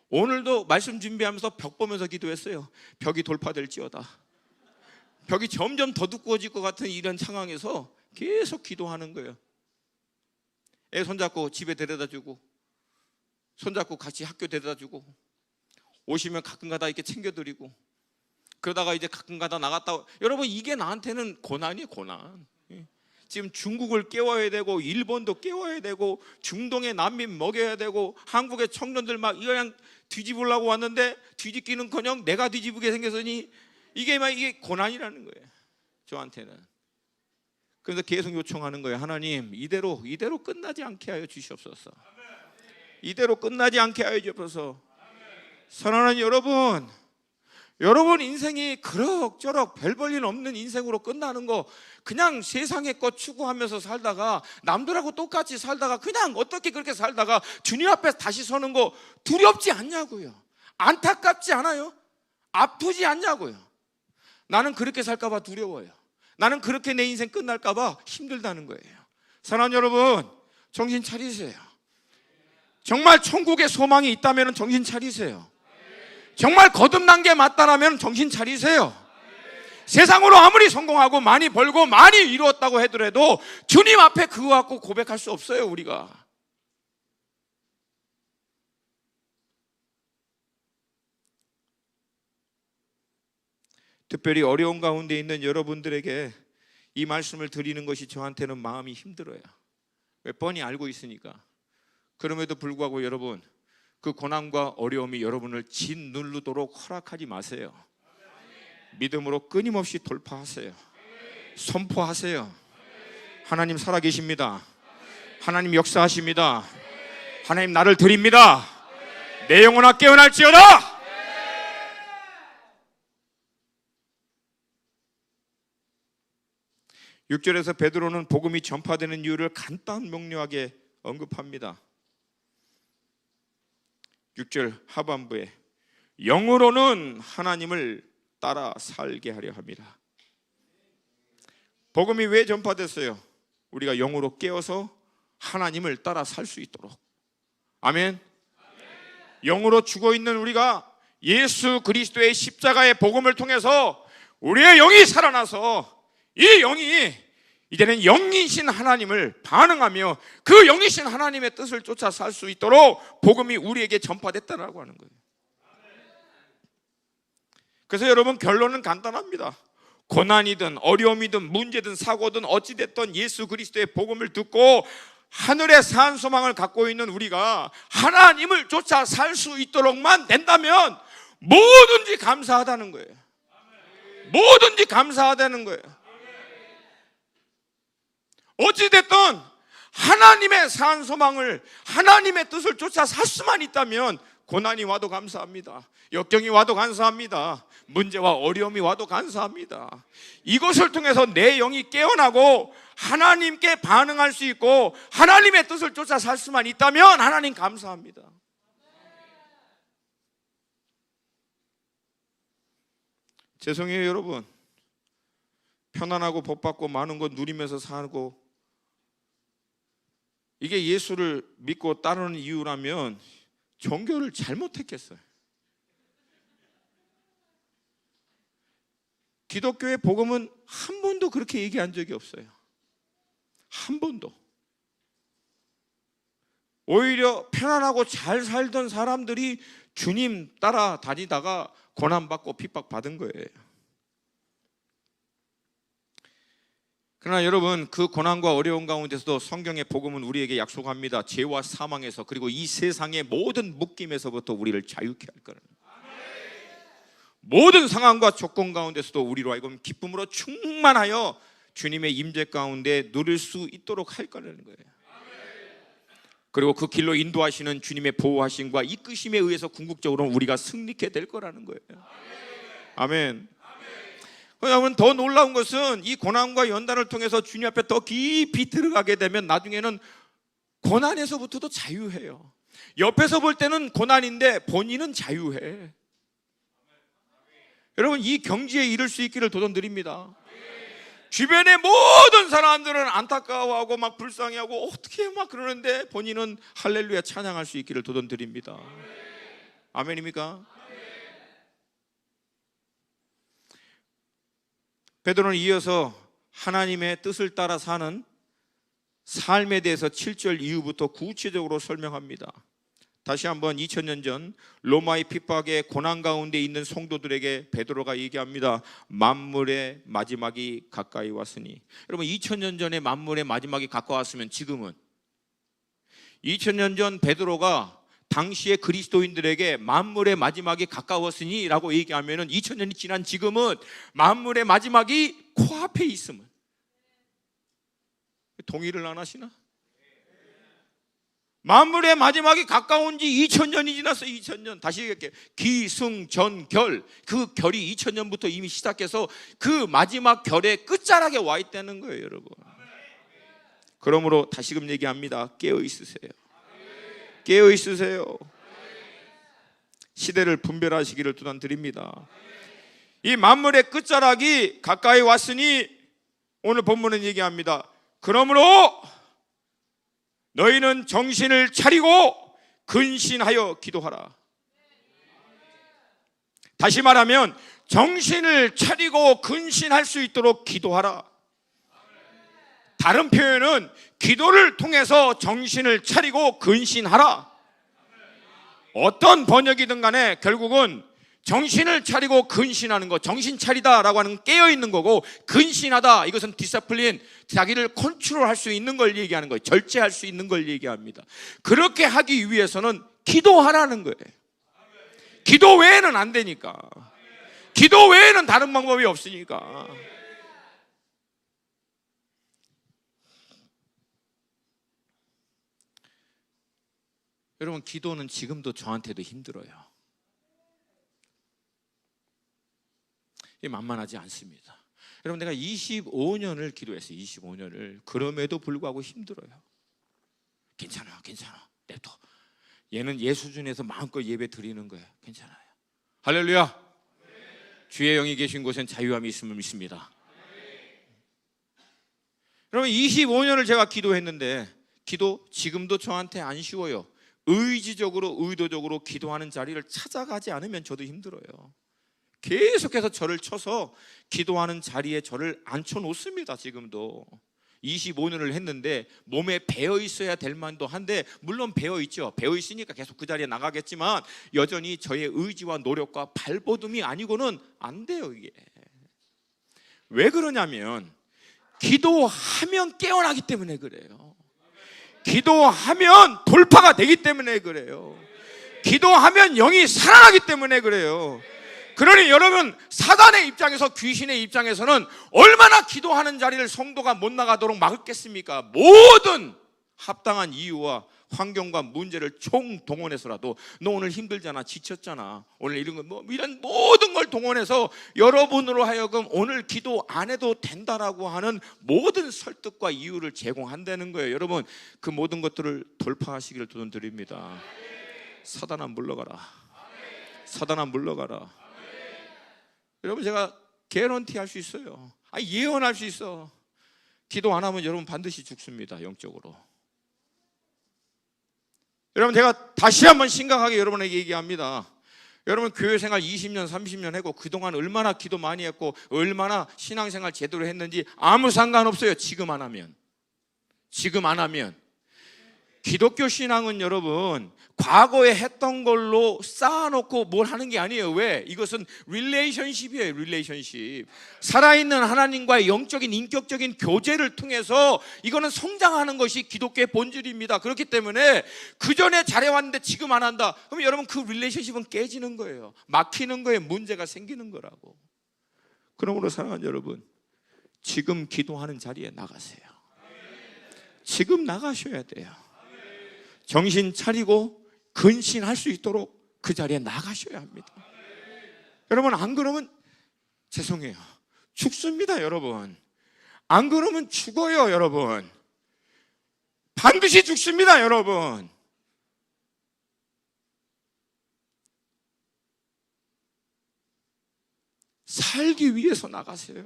오늘도 말씀 준비하면서 벽 보면서 기도했어요. 벽이 돌파될지어다. 벽이 점점 더 두꺼워질 것 같은 이런 상황에서 계속 기도하는 거예요. 애 손잡고 집에 데려다주고, 손잡고 같이 학교 데려다주고, 오시면 가끔가다 이렇게 챙겨드리고, 그러다가 이제 가끔가다 나갔다. 여러분, 이게 나한테는 고난이에요, 고난. 지금 중국을 깨워야 되고, 일본도 깨워야 되고, 중동의 난민 먹여야 되고, 한국의 청년들 막 그냥 뒤집으려고 왔는데 뒤집기는커녕 내가 뒤집게 생겼으니 이게 고난이라는 거예요, 저한테는. 그래서 계속 요청하는 거예요. 하나님, 이대로 끝나지 않게 하여 주시옵소서. 이대로 끝나지 않게 하여 주옵소서. 사랑하는 여러분 인생이 그럭저럭 별 볼 일 없는 인생으로 끝나는 거, 그냥 세상의 것 추구하면서 살다가 남들하고 똑같이 살다가 그냥 어떻게 그렇게 살다가 주님 앞에 다시 서는 거 두렵지 않냐고요. 안타깝지 않아요? 아프지 않냐고요. 나는 그렇게 살까 봐 두려워요. 나는 그렇게 내 인생 끝날까 봐 힘들다는 거예요. 사랑하는 여러분, 정신 차리세요. 정말 천국에 소망이 있다면 정신 차리세요. 정말 거듭난 게 맞다라면 정신 차리세요. 세상으로 아무리 성공하고 많이 벌고 많이 이루었다고 하더라도 주님 앞에 그거 갖고 고백할 수 없어요, 우리가. 특별히 어려운 가운데 있는 여러분들에게 이 말씀을 드리는 것이 저한테는 마음이 힘들어요. 왜? 뻔히 알고 있으니까. 그럼에도 불구하고 여러분, 그 고난과 어려움이 여러분을 짓누르도록 허락하지 마세요. 믿음으로 끊임없이 돌파하세요. 선포하세요. 하나님 살아계십니다. 하나님 역사하십니다. 하나님 나를 드립니다. 내 영혼아 깨어날지어다. 6절에서 베드로는 복음이 전파되는 이유를 간단 명료하게 언급합니다. 6절 하반부에 영으로는 하나님을 따라 살게 하려 합니다. 복음이 왜 전파됐어요? 우리가 영으로 깨어서 하나님을 따라 살 수 있도록. 아멘. 영으로 죽어있는 우리가 예수 그리스도의 십자가의 복음을 통해서 우리의 영이 살아나서 이 영이 이제는 영이신 하나님을 반응하며 그 영이신 하나님의 뜻을 쫓아 살 수 있도록 복음이 우리에게 전파됐다라고 하는 거예요. 그래서 여러분, 결론은 간단합니다. 고난이든 어려움이든 문제든 사고든 어찌됐든 예수 그리스도의 복음을 듣고 하늘의 산 소망을 갖고 있는 우리가 하나님을 쫓아 살 수 있도록만 된다면 뭐든지 감사하다는 거예요. 뭐든지 감사하다는 거예요. 어찌됐든 하나님의 산 소망을, 하나님의 뜻을 쫓아 살 수만 있다면 고난이 와도 감사합니다. 역경이 와도 감사합니다. 문제와 어려움이 와도 감사합니다. 이것을 통해서 내 영이 깨어나고 하나님께 반응할 수 있고 하나님의 뜻을 쫓아 살 수만 있다면 하나님 감사합니다. 죄송해요 여러분, 편안하고 복받고 많은 것 누리면서 살고 이게 예수를 믿고 따르는 이유라면 종교를 잘못했겠어요. 기독교의 복음은 한 번도 그렇게 얘기한 적이 없어요. 한 번도. 오히려 편안하고 잘 살던 사람들이 주님 따라 다니다가 고난받고 핍박받은 거예요. 그러나 여러분, 그 고난과 어려운 가운데서도 성경의 복음은 우리에게 약속합니다. 죄와 사망에서, 그리고 이 세상의 모든 묶임에서부터 우리를 자유케 할 거라는 거예요. 모든 상황과 조건 가운데서도 우리로 하여금 기쁨으로 충만하여 주님의 임재 가운데 누릴 수 있도록 할 거라는 거예요. 그리고 그 길로 인도하시는 주님의 보호하심과 이끄심에 의해서 궁극적으로 우리가 승리케 될 거라는 거예요. 아멘. 여러분, 더 놀라운 것은 이 고난과 연단을 통해서 주님 앞에 더 깊이 들어가게 되면 나중에는 고난에서부터도 자유해요. 옆에서 볼 때는 고난인데 본인은 자유해. 여러분, 이 경지에 이를 수 있기를 도전드립니다. 주변의 모든 사람들은 안타까워하고 막 불쌍해하고 어떻게 막 그러는데 본인은 할렐루야 찬양할 수 있기를 도전드립니다. 아멘입니까? 베드로는 이어서 하나님의 뜻을 따라 사는 삶에 대해서 7절 이후부터 구체적으로 설명합니다. 다시 한번 2000년 전 로마의 핍박의 고난 가운데 있는 성도들에게 베드로가 얘기합니다. 만물의 마지막이 가까이 왔으니. 여러분 2000년 전에 만물의 마지막이 가까웠으면 지금은 2000년 전 베드로가 당시의 그리스도인들에게 만물의 마지막이 가까웠으니 라고 얘기하면 2000년이 지난 지금은 만물의 마지막이 코앞에 있음을 동의를 안 하시나? 만물의 마지막이 가까운 지 2000년이 지났어. 2000년. 다시 얘기할게요. 기승전결. 그 결이 2000년부터 이미 시작해서 그 마지막 결의 끝자락에 와 있다는 거예요, 여러분. 그러므로 다시금 얘기합니다. 깨어 있으세요. 깨어 있으세요. 시대를 분별하시기를 도전드립니다. 이 만물의 끝자락이 가까이 왔으니 오늘 본문은 얘기합니다. 그러므로 너희는 정신을 차리고 근신하여 기도하라. 다시 말하면 정신을 차리고 근신할 수 있도록 기도하라. 다른 표현은 기도를 통해서 정신을 차리고 근신하라. 어떤 번역이든 간에 결국은 정신을 차리고 근신하는 거, 정신 차리다라고 하는 깨어있는 거고, 근신하다 이것은 디스플린, 자기를 컨트롤할 수 있는 걸 얘기하는 거예요. 절제할 수 있는 걸 얘기합니다. 그렇게 하기 위해서는 기도하라는 거예요. 기도 외에는 안 되니까. 기도 외에는 다른 방법이 없으니까. 여러분, 기도는 지금도 저한테도 힘들어요. 이게 만만하지 않습니다. 여러분, 내가 25년을 기도했어요. 25년을. 그럼에도 불구하고 힘들어요. 괜찮아, 괜찮아. 냅둬. 얘는 얘 수준에서 마음껏 예배 드리는 거예요. 괜찮아요. 할렐루야. 주의 영이 계신 곳엔 자유함이 있음을 믿습니다. 여러분, 25년을 제가 기도했는데 기도 지금도 저한테 안 쉬워요. 의지적으로 의도적으로 기도하는 자리를 찾아가지 않으면 저도 힘들어요. 계속해서 저를 쳐서 기도하는 자리에 저를 앉혀놓습니다. 지금도 25년을 했는데 몸에 배어 있어야 될 만도 한데, 물론 배어 있죠. 배어 있으니까 계속 그 자리에 나가겠지만 여전히 저의 의지와 노력과 발버둥이 아니고는 안 돼요. 이게 왜 그러냐면 기도하면 깨어나기 때문에 그래요. 기도하면 돌파가 되기 때문에 그래요. 기도하면 영이 살아나기 때문에 그래요. 그러니 여러분, 사단의 입장에서, 귀신의 입장에서는 얼마나 기도하는 자리를 성도가 못 나가도록 막겠습니까? 모든 합당한 이유와 환경과 문제를 총동원해서라도, 너 오늘 힘들잖아, 지쳤잖아, 오늘 이런 거 뭐 이런 모든 걸 동원해서 여러분으로 하여금 오늘 기도 안 해도 된다라고 하는 모든 설득과 이유를 제공한다는 거예요. 여러분, 그 모든 것들을 돌파하시기를 도전드립니다. 사단아 물러가라. 사단아 물러가라. 여러분, 제가 개런티 할 수 있어요. 예언할 수 있어. 기도 안 하면 여러분 반드시 죽습니다. 영적으로. 여러분, 제가 다시 한번 심각하게 여러분에게 얘기합니다. 여러분, 교회 생활 20년 30년 했고 그동안 얼마나 기도 많이 했고 얼마나 신앙생활 제대로 했는지 아무 상관없어요. 지금 안 하면. 지금 안 하면. 기독교 신앙은 여러분 과거에 했던 걸로 쌓아놓고 뭘 하는 게 아니에요. 왜? 이것은 릴레이션십이에요. 릴레이션십. 살아있는 하나님과의 영적인 인격적인 교제를 통해서 이거는 성장하는 것이 기독교의 본질입니다. 그렇기 때문에 그 전에 잘해왔는데 지금 안 한다, 그럼 여러분 그 릴레이션십은 깨지는 거예요. 막히는 거에 문제가 생기는 거라고. 그러므로 사랑하는 여러분, 지금 기도하는 자리에 나가세요. 지금 나가셔야 돼요. 정신 차리고 근신할 수 있도록 그 자리에 나가셔야 합니다. 여러분, 안 그러면 죄송해요, 죽습니다. 여러분, 안 그러면 죽어요. 여러분, 반드시 죽습니다. 여러분, 살기 위해서 나가세요.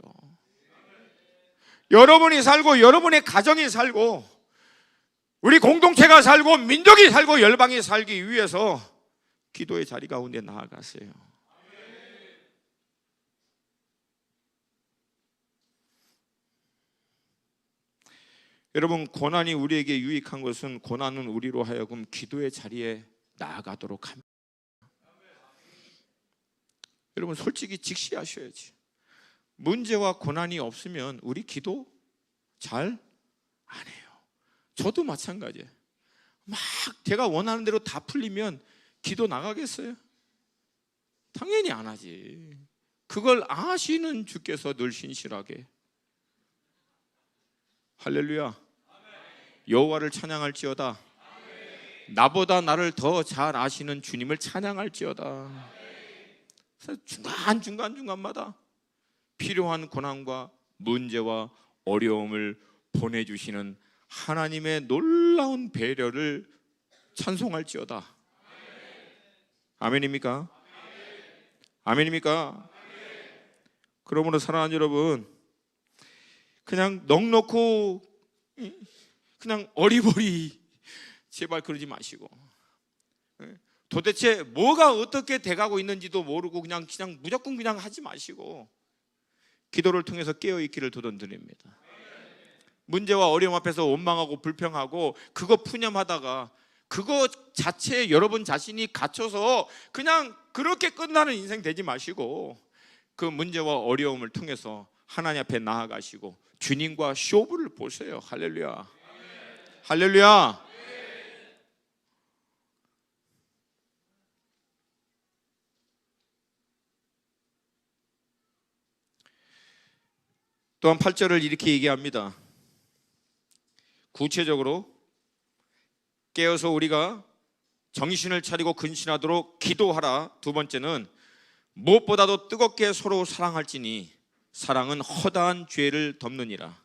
여러분이 살고 여러분의 가정이 살고 우리 공동체가 살고 민족이 살고 열방이 살기 위해서 기도의 자리 가운데 나아가세요. 여러분, 고난이 우리에게 유익한 것은 고난은 우리로 하여금 기도의 자리에 나아가도록 합니다. 여러분, 솔직히 직시하셔야지. 문제와 고난이 없으면 우리 기도 잘 안 해요. 저도 마찬가지예요. 막 제가 원하는 대로 다 풀리면 기도 나가겠어요? 당연히 안 하지. 그걸 아시는 주께서 늘 신실하게 할렐루야 여호와를 찬양할지어다. 나보다 나를 더 잘 아시는 주님을 찬양할지어다. 그래서 중간중간마다 필요한 고난과 문제와 어려움을 보내주시는 하나님의 놀라운 배려를 찬송할지어다. 아멘입니까? 아멘입니까? 그러므로 사랑하는 여러분, 그냥 넉넉고 그냥 어리버리 제발 그러지 마시고, 도대체 뭐가 어떻게 돼가고 있는지도 모르고 그냥 무조건 그냥 하지 마시고 기도를 통해서 깨어있기를 도전드립니다. 문제와 어려움 앞에서 원망하고 불평하고 그거 푸념하다가 그거 자체에 여러분 자신이 갇혀서 그냥 그렇게 끝나는 인생 되지 마시고 그 문제와 어려움을 통해서 하나님 앞에 나아가시고 주님과 쇼부를 보세요. 할렐루야. 할렐루야. 또한 8절을 이렇게 얘기합니다. 구체적으로 깨어서 우리가 정신을 차리고 근신하도록 기도하라. 두 번째는 무엇보다도 뜨겁게 서로 사랑할지니 사랑은 허다한 죄를 덮느니라.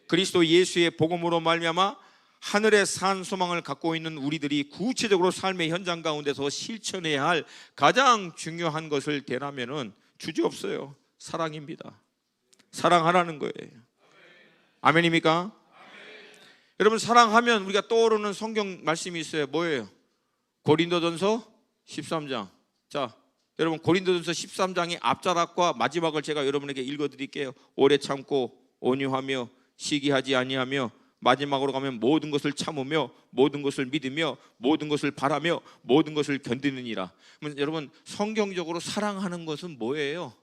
그리스도 예수의 복음으로 말미암아 하늘의 산 소망을 갖고 있는 우리들이 구체적으로 삶의 현장 가운데서 실천해야 할 가장 중요한 것을 대라면은 주저없어요. 사랑입니다. 사랑하라는 거예요. 아멘입니까? 여러분, 사랑하면 우리가 떠오르는 성경 말씀이 있어요. 뭐예요? 고린도전서 13장. 자, 여러분, 고린도전서 13장의 앞자락과 마지막을 제가 여러분에게 읽어드릴게요. 오래 참고 온유하며 시기하지 아니하며 마지막으로 가면 모든 것을 참으며 모든 것을 믿으며 모든 것을 바라며 모든 것을 견디느니라. 그러면 여러분, 성경적으로 사랑하는 것은 뭐예요?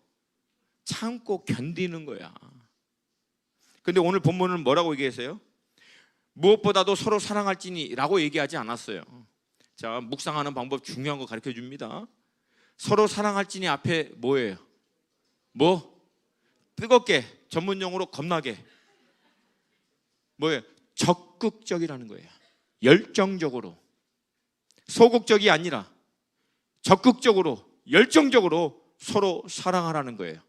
참고 견디는 거야. 근데 오늘 본문은 뭐라고 얘기했어요? 무엇보다도 서로 사랑할지니 라고 얘기하지 않았어요. 자, 묵상하는 방법 중요한 거 가르쳐 줍니다. 서로 사랑할지니 앞에 뭐예요? 뜨겁게, 전문용어로 겁나게. 뭐예요? 적극적이라는 거예요. 열정적으로. 소극적이 아니라 적극적으로, 열정적으로 서로 사랑하라는 거예요.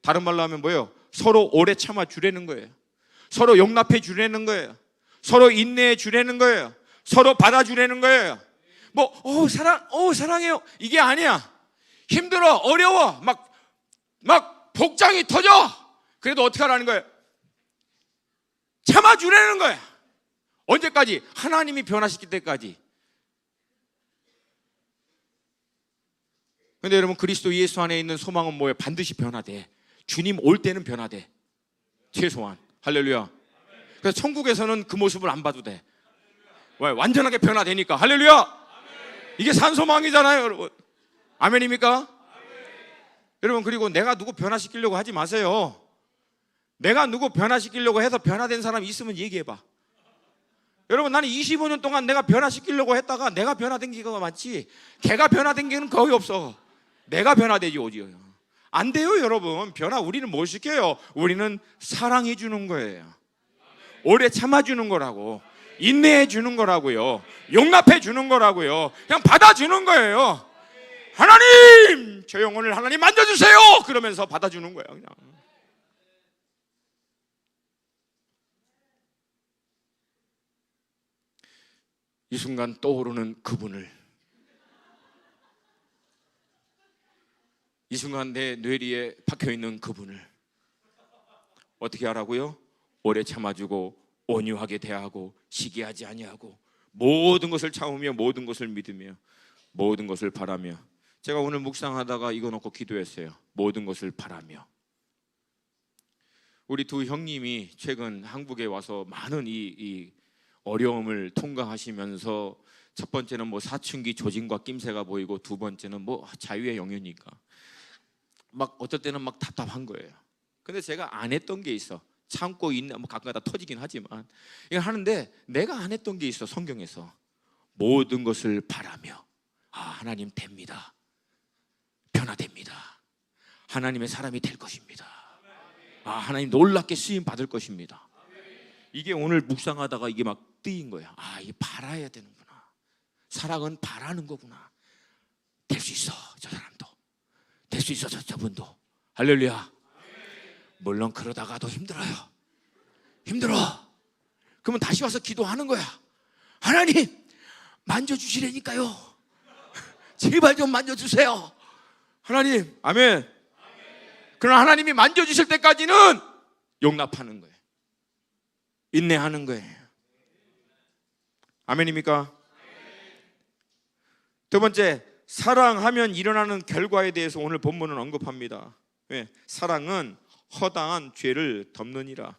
다른 말로 하면 뭐예요? 서로 오래 참아 주라는 거예요. 서로 용납해 주라는 거예요. 서로 인내해 주라는 거예요. 서로 받아주라는 거예요. 사랑해요. 이게 아니야. 힘들어, 어려워, 막 복장이 터져. 그래도 어떻게 하라는 거예요? 참아주라는 거야. 언제까지? 하나님이 변화시킬 때까지. 근데 여러분, 그리스도 예수 안에 있는 소망은 뭐예요? 반드시 변화돼. 주님 올 때는 변화돼. 최소한. 할렐루야. 그래서 천국에서는 그 모습을 안 봐도 돼. 왜? 완전하게 변화되니까. 할렐루야. 이게 산소망이잖아요, 여러분. 아멘입니까? 여러분, 그리고 내가 누구 변화시키려고 하지 마세요. 내가 누구 변화시키려고 해서 변화된 사람 있으면 얘기해봐. 여러분, 나는 25년 동안 내가 변화시키려고 했다가 내가 변화된 게가 많지, 걔가 변화된 게는 거의 없어. 내가 변화되지 오지요. 안 돼요, 여러분. 우리는 뭘 시켜요? 우리는 사랑해 주는 거예요. 오래 참아주는 거라고, 인내해 주는 거라고요, 용납해 주는 거라고요, 그냥 받아주는 거예요. 하나님, 저 영혼을 하나님 만져주세요. 그러면서 받아주는 거예요. 그냥. 이 순간 떠오르는 그분을, 이 순간 내 뇌리에 박혀있는 그분을 어떻게 하라고요? 오래 참아주고 온유하게 대하고 시기하지 아니하고 모든 것을 참으며 모든 것을 믿으며 모든 것을 바라며. 제가 오늘 묵상하다가 이거 놓고 기도했어요. 모든 것을 바라며. 우리 두 형님이 최근 한국에 와서 많은 이 어려움을 통과하시면서 첫 번째는 뭐 사춘기 조짐과 낌새가 보이고 두 번째는 뭐 자유의 영유니까 막 어떨 때는 막 답답한 거예요. 근데 제가 안 했던 게 있어. 참고 있는 뭐 가끔가다 터지긴 하지만 이걸 하는데 내가 안 했던 게 있어. 성경에서 모든 것을 바라며 하나님 됩니다. 변화됩니다. 하나님의 사람이 될 것입니다. 하나님 놀랍게 쓰임 받을 것입니다. 이게 오늘 묵상하다가 이게 막 뜨인 거야. 이게 바라야 되는구나. 사랑은 바라는 거구나. 될 수 있어. 저 사람도 될 수 있어. 저분도. 할렐루야. 물론 그러다가도 힘들어요. 힘들어. 그러면 다시 와서 기도하는 거야. 하나님 만져주시라니까요. 제발 좀 만져주세요. 하나님. 아멘. 그러나 하나님이 만져주실 때까지는 용납하는 거예요. 인내하는 거예요. 아멘입니까? 두 번째, 사랑하면 일어나는 결과에 대해서 오늘 본문은 언급합니다. 왜? 사랑은 허다한 죄를 덮느니라.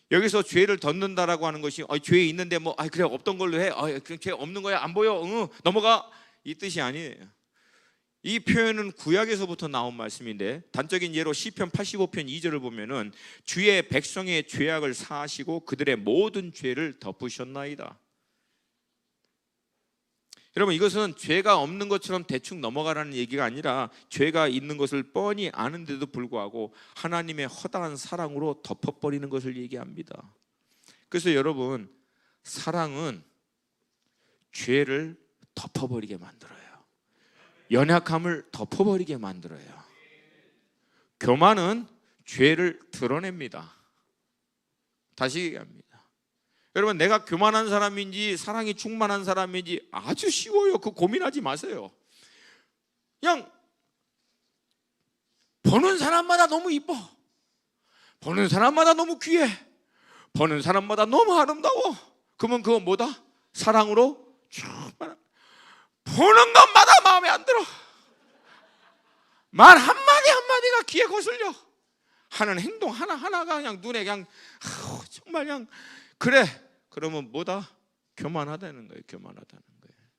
여기서 죄를 덮는다라고 하는 것이 죄 있는데 뭐 그래 없던 걸로 해. 죄 없는 거야. 안 보여. 넘어가. 이 뜻이 아니에요. 이 표현은 구약에서부터 나온 말씀인데 단적인 예로 시편 85편 2절을 보면은 주의 백성의 죄악을 사하시고 그들의 모든 죄를 덮으셨나이다. 여러분, 이것은 죄가 없는 것처럼 대충 넘어가라는 얘기가 아니라 죄가 있는 것을 뻔히 아는데도 불구하고 하나님의 허다한 사랑으로 덮어버리는 것을 얘기합니다. 그래서 여러분, 사랑은 죄를 덮어버리게 만들어요. 연약함을 덮어버리게 만들어요. 교만은 죄를 드러냅니다. 다시 얘기합니다. 여러분, 내가 교만한 사람인지 사랑이 충만한 사람인지 아주 쉬워요. 그 고민하지 마세요. 그냥 보는 사람마다 너무 이뻐. 보는 사람마다 너무 귀해. 보는 사람마다 너무 아름다워. 그러면 그건 뭐다? 사랑으로 충만한. 보는 것마다 마음에 안 들어. 말 한마디 한마디가 귀에 거슬려. 하는 행동 하나하나가 그냥 눈에 그냥 정말 그냥 그래. 그러면 뭐다? 교만하다는 거예요. 교만하다는 거예요.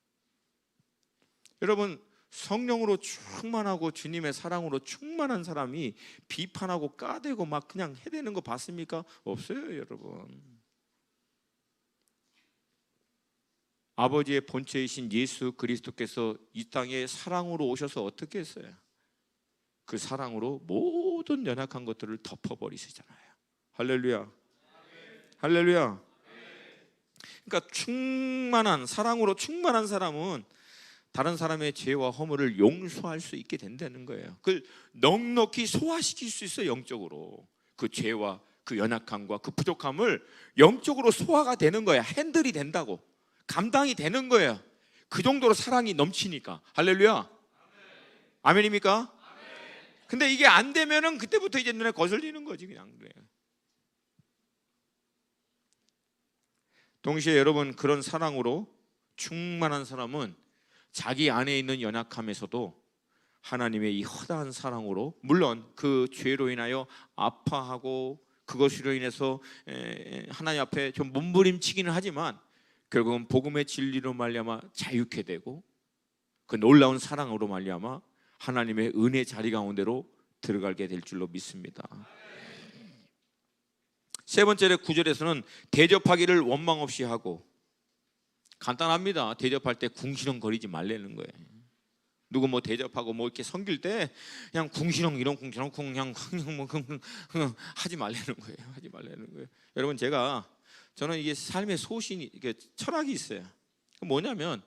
여러분, 성령으로 충만하고 주님의 사랑으로 충만한 사람이 비판하고 까대고 막 그냥 해대는 거 봤습니까? 없어요, 여러분. 아버지의 본체이신 예수 그리스도께서 이 땅에 사랑으로 오셔서 어떻게 했어요? 그 사랑으로 모든 연약한 것들을 덮어버리시잖아요. 할렐루야. 할렐루야. 그러니까 충만한 사랑으로 충만한 사람은 다른 사람의 죄와 허물을 용서할 수 있게 된다는 거예요. 그걸 넉넉히 소화시킬 수 있어요. 영적으로 그 죄와 그 연약함과 그 부족함을 영적으로 소화가 되는 거야. 핸들이 된다고. 감당이 되는 거예요. 그 정도로 사랑이 넘치니까. 할렐루야. 아멘입니까? 근데 이게 안 되면은 그때부터 이제 눈에 거슬리는 거지. 그냥 그래요. 동시에 여러분, 그런 사랑으로 충만한 사람은 자기 안에 있는 연약함에서도 하나님의 이 허다한 사랑으로, 물론 그 죄로 인하여 아파하고 그것으로 인해서 하나님 앞에 좀 몸부림치기는 하지만 결국은 복음의 진리로 말미암아 자유케 되고 그 놀라운 사랑으로 말미암아 하나님의 은혜 자리 가운데로 들어가게 될 줄로 믿습니다. 세 번째로 9절에서는 대접하기를 원망 없이 하고. 간단합니다. 대접할 때 궁시렁거리지 말라는 거예요. 누구 뭐 대접하고 뭐 이렇게 섬길 때 그냥 궁시렁 이런 궁시렁 그냥 뭐 하지 말라는 거예요. 하지 말라는 거예요. 여러분, 저는 이게 삶의 소신이, 이게 철학이 있어요. 뭐냐면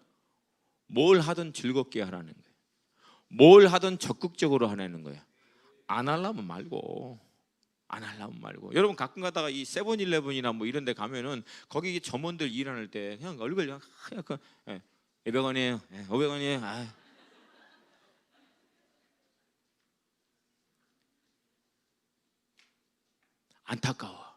뭘 하든 즐겁게 하라는 거예요. 뭘 하든 적극적으로 하라는 거예요. 안 하려면 말고. 안 하려면 말고. 여러분, 가끔 가다가 이 세븐일레븐이나 뭐 이런 데 가면은 거기 점원들 일하는 때 그냥 얼굴 약간 500원이에요. 500원이에요. 안타까워요.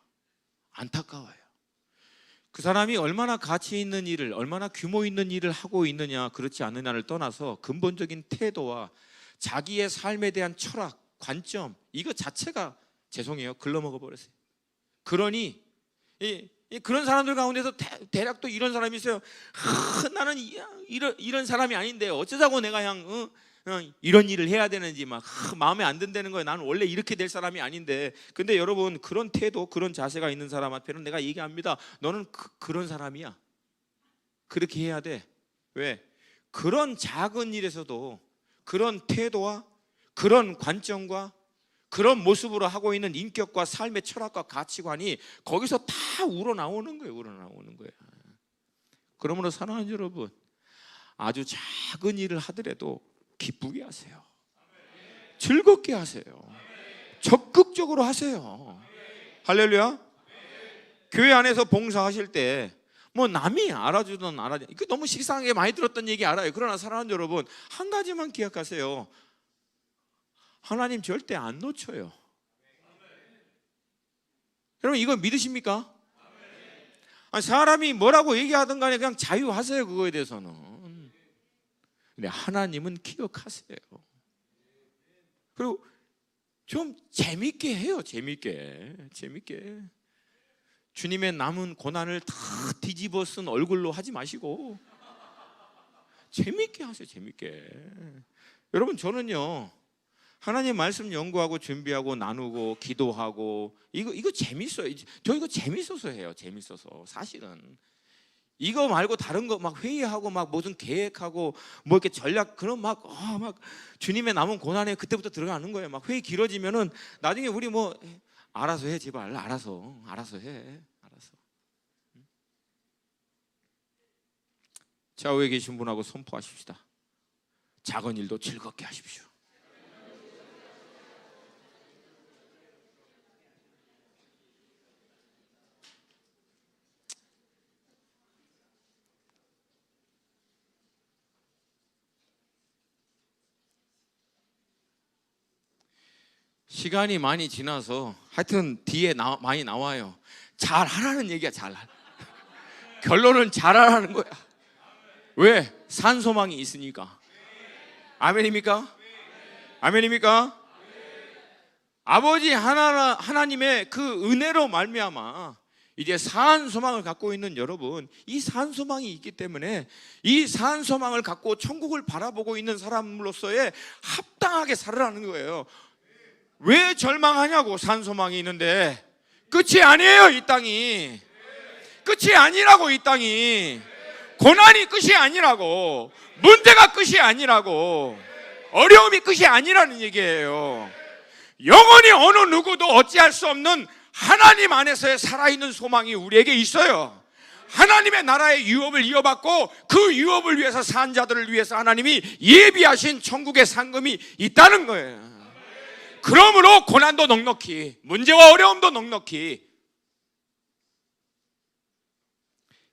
그 사람이 얼마나 가치 있는 일을, 얼마나 규모 있는 일을 하고 있느냐 그렇지 않느냐를 떠나서 근본적인 태도와 자기의 삶에 대한 철학, 관점, 이거 자체가 죄송해요, 글러먹어 버렸어요. 그러니 그런 사람들 가운데서 대략 또 이런 사람이 있어요. 나는 이런 사람이 아닌데 어쩌자고 내가 그냥 이런 일을 해야 되는지 막 마음에 안 든다는 거예요. 나는 원래 이렇게 될 사람이 아닌데. 근데 여러분, 그런 태도, 그런 자세가 있는 사람 앞에는 내가 얘기합니다. 너는 그런 사람이야. 그렇게 해야 돼. 왜? 그런 작은 일에서도 그런 태도와 그런 관점과 그런 모습으로 하고 있는 인격과 삶의 철학과 가치관이 거기서 다 우러나오는 거예요. 우러나오는 거예요. 그러므로 사랑하는 여러분, 아주 작은 일을 하더라도 기쁘게 하세요. 즐겁게 하세요. 적극적으로 하세요. 할렐루야. 교회 안에서 봉사하실 때 뭐 남이 알아주든 이거 너무 식상하게 많이 들었던 얘기 알아요. 그러나 사랑하는 여러분, 한 가지만 기억하세요. 하나님 절대 안 놓쳐요. 여러분, 이거 믿으십니까? 아니, 사람이 뭐라고 얘기하든 간에 그냥 자유하세요. 그거에 대해서는. 근데 하나님은 기억하세요. 그리고 좀 재밌게 해요. 재밌게. 주님의 남은 고난을 다 뒤집어 쓴 얼굴로 하지 마시고 재밌게 하세요. 재밌게. 여러분, 저는요, 하나님 말씀 연구하고 준비하고 나누고 기도하고 이거 재밌어요. 저 이거 재밌어서 해요. 재밌어서. 사실은 이거 말고 다른 거 막 회의하고 막 무슨 계획하고 뭐 이렇게 전략, 그런 막 주님의 남은 고난에 그때부터 들어가는 거예요. 막 회의 길어지면은 나중에 우리 뭐 알아서 해, 제발. 알아서 해. 알아서. 좌우에 계신 분하고 선포하십시다. 작은 일도 즐겁게 하십시오. 시간이 많이 지나서 하여튼 뒤에 많이 나와요. 잘하라는 얘기야. 결론은 잘하라는 거야. 왜? 산소망이 있으니까. 아멘입니까? 아멘입니까? 아버지 하나님의 그 은혜로 말미암아 이제 산소망을 갖고 있는 여러분, 이 산소망이 있기 때문에 이 산소망을 갖고 천국을 바라보고 있는 사람으로서의 합당하게 살으라는 거예요. 왜 절망하냐고. 산소망이 있는데. 끝이 아니에요. 이 땅이 끝이 아니라고. 이 땅이 고난이 끝이 아니라고. 문제가 끝이 아니라고. 어려움이 끝이 아니라는 얘기예요. 영원히 어느 누구도 어찌할 수 없는 하나님 안에서의 살아있는 소망이 우리에게 있어요. 하나님의 나라의 유업을 이어받고 그 유업을 위해서 산 자들을 위해서 하나님이 예비하신 천국의 상금이 있다는 거예요. 그러므로 고난도 넉넉히, 문제와 어려움도 넉넉히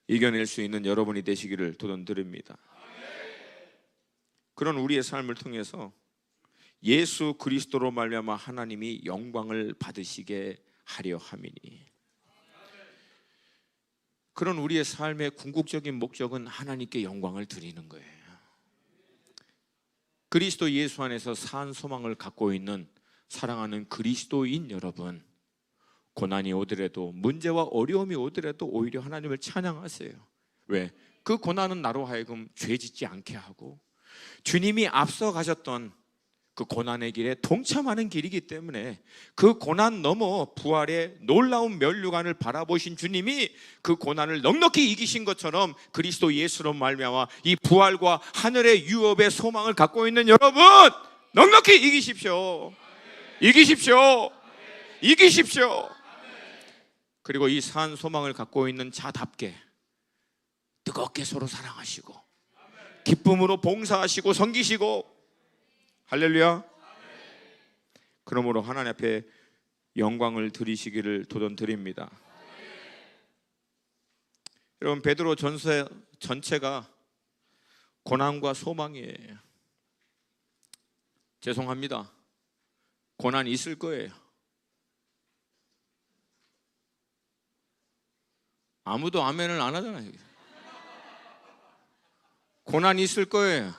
이겨낼 수 있는 여러분이 되시기를 도전드립니다. 그런 우리의 삶을 통해서 예수 그리스도로 말미암아 하나님이 영광을 받으시게 하려 함이니, 그런 우리의 삶의 궁극적인 목적은 하나님께 영광을 드리는 거예요. 그리스도 예수 안에서 산 소망을 갖고 있는 사랑하는 그리스도인 여러분, 고난이 오더라도, 문제와 어려움이 오더라도 오히려 하나님을 찬양하세요. 왜? 그 고난은 나로 하여금 죄짓지 않게 하고 주님이 앞서 가셨던 그 고난의 길에 동참하는 길이기 때문에 그 고난 넘어 부활의 놀라운 면류관을 바라보신 주님이 그 고난을 넉넉히 이기신 것처럼 그리스도 예수로 말미암아 이 부활과 하늘의 유업의 소망을 갖고 있는 여러분, 넉넉히 이기십시오. 이기십시오. 그리고 이 산 소망을 갖고 있는 자답게 뜨겁게 서로 사랑하시고 기쁨으로 봉사하시고 섬기시고, 할렐루야. 그러므로 하나님 앞에 영광을 드리시기를 도전드립니다. 여러분, 베드로 전서 전체가 고난과 소망이에요. 죄송합니다. 고난이 있을 거예요. 아무도 아멘을 안 하잖아요. 고난이 있을 거예요.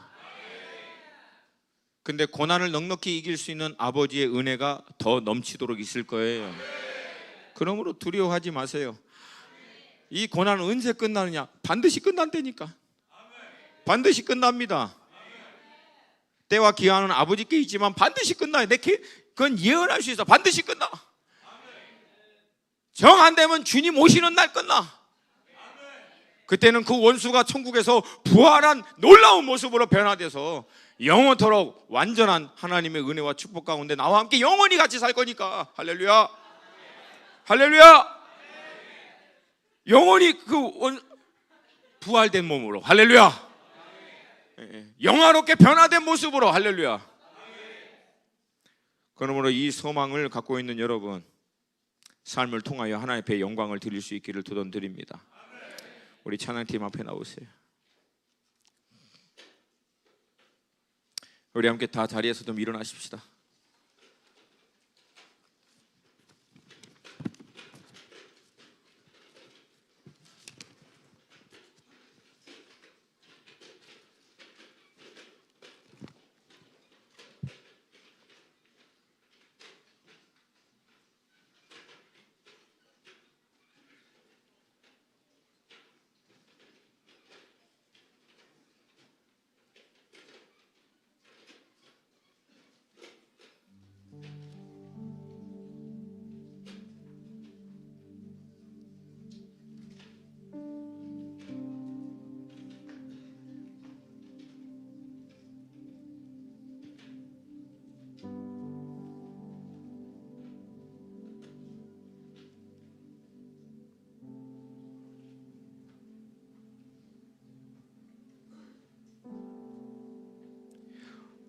근데 고난을 넉넉히 이길 수 있는 아버지의 은혜가 더 넘치도록 있을 거예요. 그러므로 두려워하지 마세요. 이 고난은 언제 끝나느냐? 반드시 끝난다니까. 반드시 끝납니다. 때와 기한은 아버지께 있지만 반드시 끝나요. 그건 예언할 수 있어. 반드시 끝나. 정 안 되면 주님 오시는 날 끝나. 그때는 그 원수가 천국에서 부활한 놀라운 모습으로 변화돼서 영원토록 완전한 하나님의 은혜와 축복 가운데 나와 함께 영원히 같이 살 거니까. 할렐루야. 할렐루야. 영원히 부활된 몸으로. 할렐루야. 영화롭게 변화된 모습으로. 할렐루야. 그러므로 이 소망을 갖고 있는 여러분, 삶을 통하여 하나님 앞에 영광을 드릴 수 있기를 도전드립니다. 우리 찬양팀 앞에 나오세요. 우리 함께 다 자리에서 좀 일어나십시다.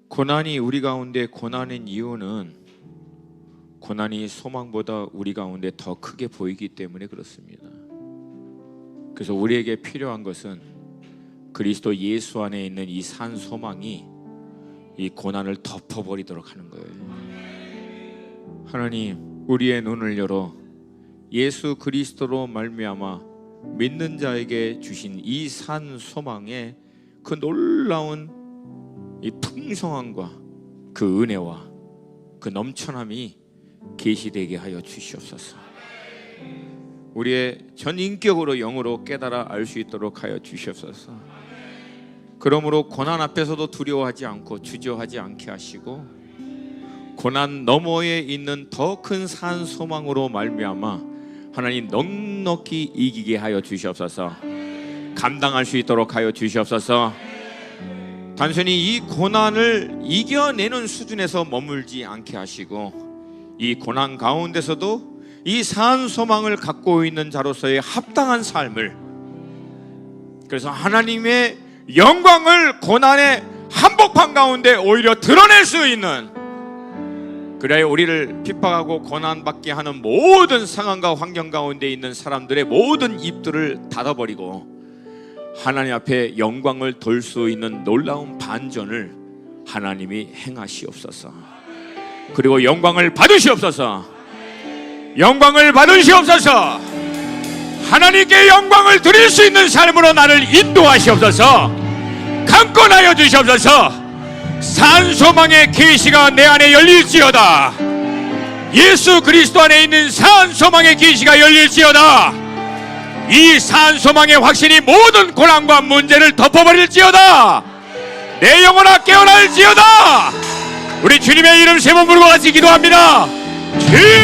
고난이 우리 가운데 고난인 이유는 고난이 소망보다 우리 가운데 더 크게 보이기 때문에 그렇습니다. 그래서 우리에게 필요한 것은 그리스도 예수 안에 있는 이 산 소망이 이 고난을 덮어버리도록 하는 거예요. 하나님, 우리의 눈을 열어 예수 그리스도로 말미암아 믿는 자에게 주신 이 산 소망의 그 놀라운 이 풍성함과 그 은혜와 그 넘쳐남이 계시되게 하여 주시옵소서. 우리의 전 인격으로 영으로 깨달아 알 수 있도록 하여 주시옵소서. 그러므로 고난 앞에서도 두려워하지 않고 주저하지 않게 하시고 고난 너머에 있는 더 큰 산 소망으로 말미암아 하나님 넉넉히 이기게 하여 주시옵소서. 감당할 수 있도록 하여 주시옵소서. 단순히 이 고난을 이겨내는 수준에서 머물지 않게 하시고 이 고난 가운데서도 이 산 소망을 갖고 있는 자로서의 합당한 삶을, 그래서 하나님의 영광을 고난의 한복판 가운데 오히려 드러낼 수 있는, 그래야 우리를 핍박하고 고난받게 하는 모든 상황과 환경 가운데 있는 사람들의 모든 입들을 닫아버리고 하나님 앞에 영광을 돌 수 있는 놀라운 반전을 하나님이 행하시옵소서. 그리고 영광을 받으시옵소서. 영광을 받으시옵소서. 하나님께 영광을 드릴 수 있는 삶으로 나를 인도하시옵소서. 강권하여 주시옵소서. 산 소망의 계시가 내 안에 열릴지어다. 예수 그리스도 안에 있는 산 소망의 계시가 열릴지어다. 이 산 소망의 확신이 모든 고난과 문제를 덮어버릴지어다. 내 영혼아 깨어날지어다. 우리 주님의 이름 세 번 부르고 같이 기도합니다. 주님!